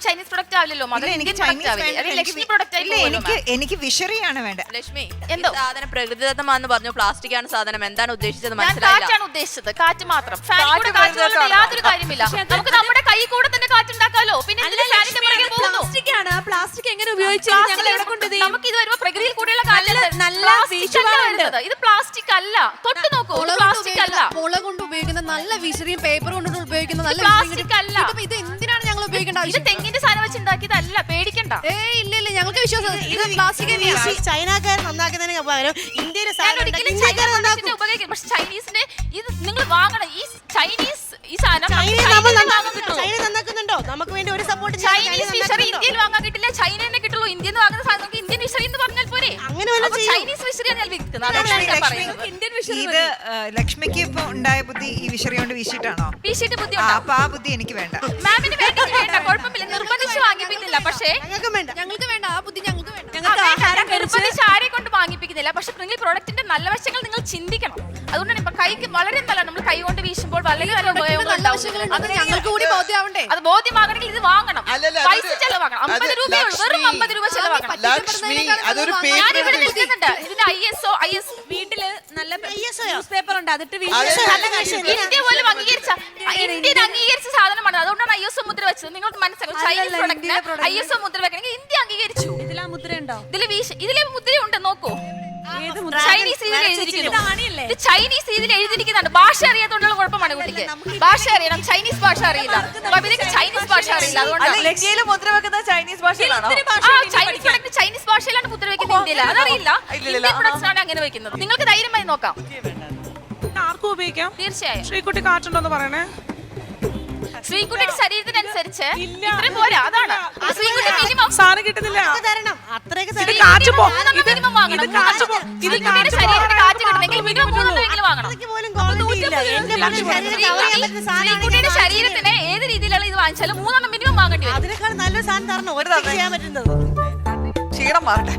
ചൈനീസ് പ്രോഡക്റ്റ് ആവില്ലല്ലോ, എനിക്ക് വിഷറിയാണ് വേണ്ടത്. ലക്ഷ്മി എന്തോ സാധനം പ്രകൃതിദത്തമാണെന്ന് പറഞ്ഞു, പ്ലാസ്റ്റിക് ആണ് സാധനം, എന്താണ് ഉദ്ദേശിച്ചത് കാറ്റാണ് ഉദ്ദേശിച്ചത്. കാറ്റ് മാത്രം, യാതൊരു കാര്യമില്ല. നമുക്ക് നമ്മുടെ കൈ കൂടെ തന്നെ കാറ്റുണ്ടാക്കാലോ. പിന്നെ പ്ലാസ്റ്റിക് എങ്ങനെ ഉപയോഗിച്ചു? നമുക്ക് ഇത് വരുമ്പോ പ്രകൃതിയിൽ കൂടെയുള്ള ഇത് പ്ലാസ്റ്റിക് അല്ല. തൊട്ട് നോക്കൂ, പ്ലാസ്റ്റിക് അല്ല. മുള കൊണ്ട് ഉപയോഗിക്കുന്ന നല്ല വിഷറിയും പേപ്പർ കൊണ്ട് ഉപയോഗിക്കുന്ന നല്ല പ്ലാസ്റ്റിക് അല്ല. ഇത് എന്തിനാണ് ഞങ്ങൾ ഉപയോഗിക്കേണ്ടത്? ഇത് തെങ്ങിന്റെ സാധനം വെച്ച് ഉണ്ടാക്കിയതല്ല, പേടിക്കണ്ട. ഇല്ല, ഞങ്ങൾക്ക് വിശ്വാസം. ഇത് പ്ലാസ്റ്റിക് ചൈനക്കാർ നന്നാക്കുന്നതിന് പകരം ഇന്ത്യയിലെ ഉപയോഗിക്കും. പക്ഷെ ചൈനീസിന്റെ ഇത് നിങ്ങൾ വാങ്ങണം. ഈ ചൈനീസ് ഈ സാധനം ചൈന നന്നാക്കുന്നുണ്ടോ? നമുക്ക് വേണ്ടി ഒരു സപ്പോർട്ട്. ചൈനീസ് ഫിഷറി ഇന്ത്യയിൽ വാങ്ങാൻ കിട്ടില്ല, ചൈനയിൽ കിട്ടുള്ളൂ. ഇന്ത്യയിൽ നിന്ന് വാങ്ങുന്ന സാധനം ഇന്ത്യൻ ഫിഷറി എന്ന് പറഞ്ഞാൽ പോരെ. അങ്ങനെ ചൈനീസ് ഫിഷറിയാണ് ഞാൻ വിൽക്കുന്നത്. ഇത് ലക്ഷ്മിക്ക് ഇപ്പൊ ഉണ്ടായ ബുദ്ധി ഈ വിഷറി കൊണ്ട് വീശിട്ടാണോ? വീശിട്ട് ബുദ്ധി. അപ്പൊ ആ ബുദ്ധി എനിക്ക് വേണ്ട. മാമിന് വേണ്ട, കുഴപ്പമില്ല, നിർബന്ധിച്ച് വാങ്ങിപ്പിക്കുന്നില്ല. പക്ഷേ ഞങ്ങൾക്ക് വേണ്ട ആ ബുദ്ധി, ഞങ്ങൾക്ക് വേണ്ട. നിർബന്ധിച്ച് ആരെ കൊണ്ട് വാങ്ങിപ്പിക്കുന്നില്ല. പക്ഷെ നിങ്ങൾ പ്രോഡക്റ്റിന്റെ നല്ല വശങ്ങൾ നിങ്ങൾ ചിന്തിക്കണം. അതുകൊണ്ടാണ് ഇപ്പൊ കൈക്ക് വളരെ നല്ല, നമ്മൾ കൈ കൊണ്ട് വീശുമ്പോൾ വളരെ നല്ല ഉപയോഗം ഉണ്ടാവും. ഞങ്ങൾക്ക് കൂടി ബോധ്യമാവണ്ടേ? അത് ബോധ്യമാകണമെങ്കിൽ ഇത് വാങ്ങണം. പൈസ ചെലവാക്കണം. 50 രൂപയുള്ളൂ, വെറും 50 രൂപ ചെലവാക്കണം. ഇതിന്റെ ISO വീട്ടില് നല്ല ന്യൂസ് പേപ്പർ ഉണ്ട്, അതിട്ട് ഇന്ത്യ പോലും അംഗീകരിച്ച സാധനമാണ്. അതുകൊണ്ടാണ് ISO മുദ്ര വെച്ചത്. നിങ്ങൾക്ക് മനസ്സിലാക്കും, ചൈനീസ് പ്രൊഡക്റ്റിന് ISO മുദ്ര വെക്കണമെങ്കിൽ ഇന്ത്യ അംഗീകരിച്ചു. ഇതിലാ മുദ്ര ഉണ്ടോ? ഇതിലെ മുദ്രയുണ്ട്, നോക്കൂ. ചൈനീസ് രീതിയിൽ എഴുതിയിരിക്കുന്നു. ഇത് ചൈനീസ് രീതിയിൽ എഴുതിയിരിക്കുന്നതാണ്. ഭാഷ അറിയാത്തോണ്ടുള്ള കുഴപ്പമാണ് കുട്ടിക്ക്. ഭാഷ അറിയണം, ചൈനീസ് ഭാഷ അറിയില്ല. ചൈനീസ് ഭാഷ അറിയില്ല, അതുകൊണ്ടാണ് ഇന്ത്യയിൽ മുദ്ര വെക്കുന്ന ചൈനീസ് ഭാഷയിലാണോ? ചൈനീസ് പ്രൊഡക്റ്റ് ചൈനീസ് ഭാഷയിലാണ് മുദ്ര വെക്കുന്നത്. ഇന്ത്യയിൽ അതറിയില്ല. ഇന്ത്യൻ പ്രൊഡക്ട്സാണ് അങ്ങനെ വെക്കുന്നത്. നിങ്ങൾക്ക് ധൈര്യമായി നോക്കാം. ആർക്കും ഉപയോഗിക്കാം. തീർച്ചയായും. ശ്രീകുട്ടി കാറ്റുണ്ടോന്ന് പറയണേ. ശ്രീകുട്ടിയുടെ ശരീരത്തിനനുസരിച്ച് ഇത്രയും പോരാ, അതാണ് ശ്രീകുട്ടി മിനിമം സാധനം കിട്ടുന്നില്ല. മിനിമം വാങ്ങണം. ശ്രീകുട്ടിയുടെ ശരീരത്തിന് കാറ്റ് കിട്ടണമെങ്കിൽ മിനിമം 3 വാങ്ങണം. ശ്രീകുട്ടിയുടെ ശരീരത്തിന് ഏത് രീതിയിലുള്ള ഇത് വാങ്ങിച്ചാലും 3 മിനിമം വാങ്ങേണ്ടി വരും. അതിനേക്കാൾ നല്ലൊരു സാധനം തരണം, ഒരു ചെയ്യാൻ പറ്റുന്നത്. ക്ഷീണം മാറട്ടെ.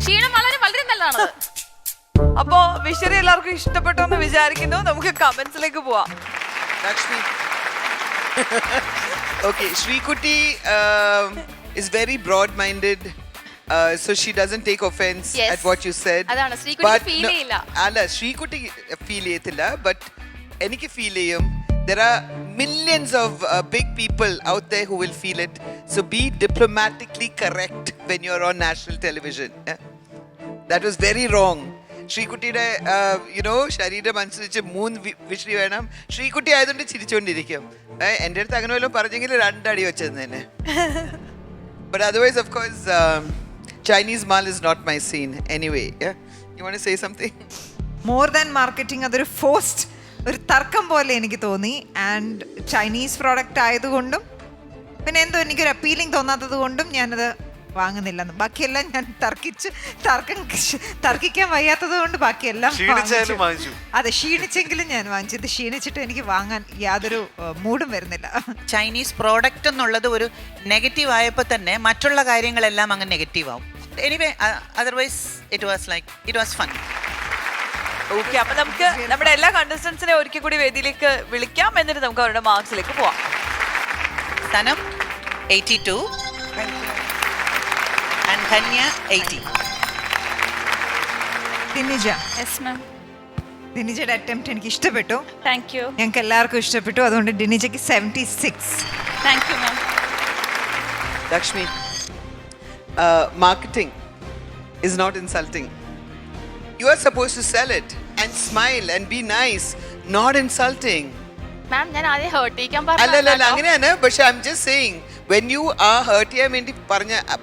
ക്ഷീണം വളരെ വളരെ നല്ലതാണ്. അപ്പോ വിഷറി എല്ലാവർക്കും ഇഷ്ടപ്പെട്ടു എന്ന് വിചാരിക്കുന്നു. നമുക്ക് കമന്റ്സിലേക്ക് പോവാം. Lakshmi Okay, Shrikutti is very broad-minded, so she doesn't take offense Yes. at what you said. അതാണ്, ശ്രീകുട്ടിക്ക് feel ചെയ്യില്ല. അല്ല, Shrikutti feel ചെയ്യത്തില്ല, but എനിക്ക് feel ചെയ്യും. There are millions of big people out there who will feel it. So be diplomatically correct when you're on national television. Yeah? That was very wrong. ശ്രീകുട്ടിയുടെ ശരീരം അനുസരിച്ച് 3 വിഷറി വേണം. ശ്രീകുട്ടി ആയതുകൊണ്ട് ചിരിച്ചുകൊണ്ടിരിക്കും. എൻ്റെ അടുത്ത് അങ്ങനെ വല്ലതും പറഞ്ഞെങ്കിൽ 2 അടി വെച്ചെന്ന് തന്നെ. But otherwise, of course, Chinese mal is not my scene. Anyway, yeah? You want to say something? More than marketing അതൊരു ഫോസ്റ്റ് ഒരു തർക്കം പോലെ എനിക്ക് തോന്നി. ആൻഡ് ചൈനീസ് പ്രോഡക്റ്റ് ആയതുകൊണ്ടും പിന്നെ എന്തോ എനിക്കൊരു അപ്പീലിംഗ് തോന്നാത്തത് കൊണ്ടും ഞാനത് വാങ്ങുന്നില്ലെന്ന്. ബാക്കിയെല്ലാം ഞാൻ തർക്കിക്കാൻ വയ്യാത്തത് കൊണ്ട് ബാക്കിയെല്ലാം വാങ്ങിച്ചു. അതെ, ക്ഷീണിച്ചെങ്കിലും ഞാൻ വാങ്ങിച്ചു. ഇത് ക്ഷീണിച്ചിട്ട് എനിക്ക് വാങ്ങാൻ യാതൊരു മൂഡും വരുന്നില്ല. ചൈനീസ് പ്രോഡക്റ്റ് എന്നുള്ളത് ഒരു നെഗറ്റീവ് ആയപ്പോൾ തന്നെ മറ്റുള്ള കാര്യങ്ങളെല്ലാം അങ്ങ് നെഗറ്റീവ് ആവും. Anyway otherwise it was fun. Okay, അപ്പൊ നമുക്ക് നമ്മുടെ എല്ലാ കണ്ടസ്റ്റൻസിനെ ഒരിക്കൽ കൂടി വേദിയിലേക്ക് വിളിക്കാം. എന്നിട്ട് നമുക്ക് അവരുടെ മാർക്സിലേക്ക് പോവാം. Sanam 82 and Dhanya 80. Dinija. Yes, ma'am. ദിനിജയുടെ അറ്റംപ്റ്റ് എനിക്ക് ഇഷ്ടപ്പെട്ടു. Thank you. ഞങ്ങൾക്ക് എല്ലാവർക്കും ഇഷ്ടപ്പെട്ടു. അതുകൊണ്ട് ദിനിജയ്ക്ക് 76. Thank you, ma'am. Lakshmi, marketing is not insulting. You are supposed to sell it and smile and be nice, not insulting. മാം, ഞാൻ ആദ്യം ഹേർട്ട് ചെയ്യിക്കാൻ അല്ലല്ല അങ്ങനെയാണ്. പക്ഷെ I am just saying when you uh hurt ചെയ്യാൻ വേണ്ടി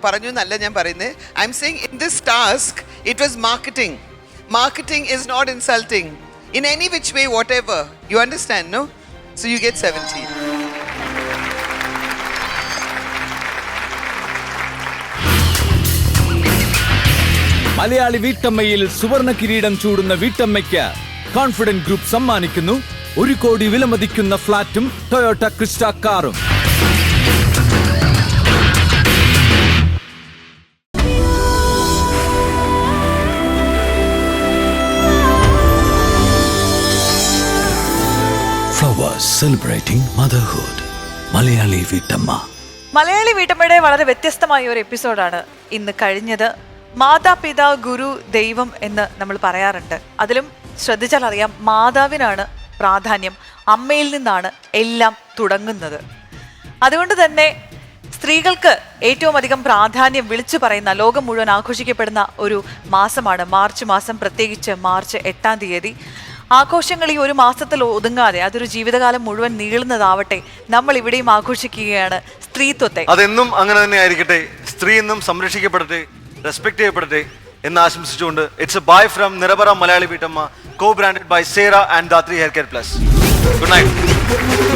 പറഞ്ഞു എന്നല്ല ഞാൻ പറയുന്നത്. I am saying in this task it was marketing. Marketing is not insulting in any which way whatever. You understand, no? So you get 17. Malayali വീട്ടമ്മയിൽ സുവർണ കിരീടം ചൂടുന്ന വീട്ടമ്മയ്ക്ക് confident group സമ്മാനിക്കുന്നു 1 കോടി വിലമതിക്കുന്ന ഫ്ളാറ്റും ടൊയോട്ട ക്രിസ്റ്റ കാറും. Flowers celebrating motherhood. മലയാളി വീട്ടമ്മ. മലയാളി വീട്ടമ്മയുടെ വളരെ വ്യത്യസ്തമായ ഒരു എപ്പിസോഡാണ് ഇന്ന് കഴിഞ്ഞത്. മാതാപിതാ ഗുരു ദൈവം എന്ന് നമ്മൾ പറയാറുണ്ട്. അതിലും ശ്രദ്ധിച്ചാൽ അറിയാം, മാതാവിനാണ് പ്രാധാന്യം. അമ്മയിൽ നിന്നാണ് എല്ലാം തുടങ്ങുന്നത്. അതുകൊണ്ട് തന്നെ സ്ത്രീകൾക്ക് ഏറ്റവും അധികം പ്രാധാന്യം വിളിച്ചു പറയുന്ന, ലോകം മുഴുവൻ ആഘോഷിക്കപ്പെടുന്ന ഒരു മാസമാണ് മാർച്ച് മാസം, പ്രത്യേകിച്ച് മാർച്ച് 8-ാം തീയതി. ആഘോഷങ്ങൾ ഈ ഒരു മാസത്തിൽ ഒതുങ്ങാതെ അതൊരു ജീവിതകാലം മുഴുവൻ നീളുന്നതാവട്ടെ. നമ്മൾ ഇവിടെയും ആഘോഷിക്കുകയാണ് സ്ത്രീത്വത്തെ. അതെന്നും അങ്ങനെ തന്നെ ആയിരിക്കട്ടെ. സ്ത്രീ എന്നും സംരക്ഷിക്കപ്പെടട്ടെ, റെസ്പെക്ട് ചെയ്യപ്പെടട്ടെ എന്ന് ആശംസിച്ചുകൊണ്ട് it's a bye from Nirapara Malayali Veettamma, co-branded by സേറ and Dhathri hair care plus. Good night.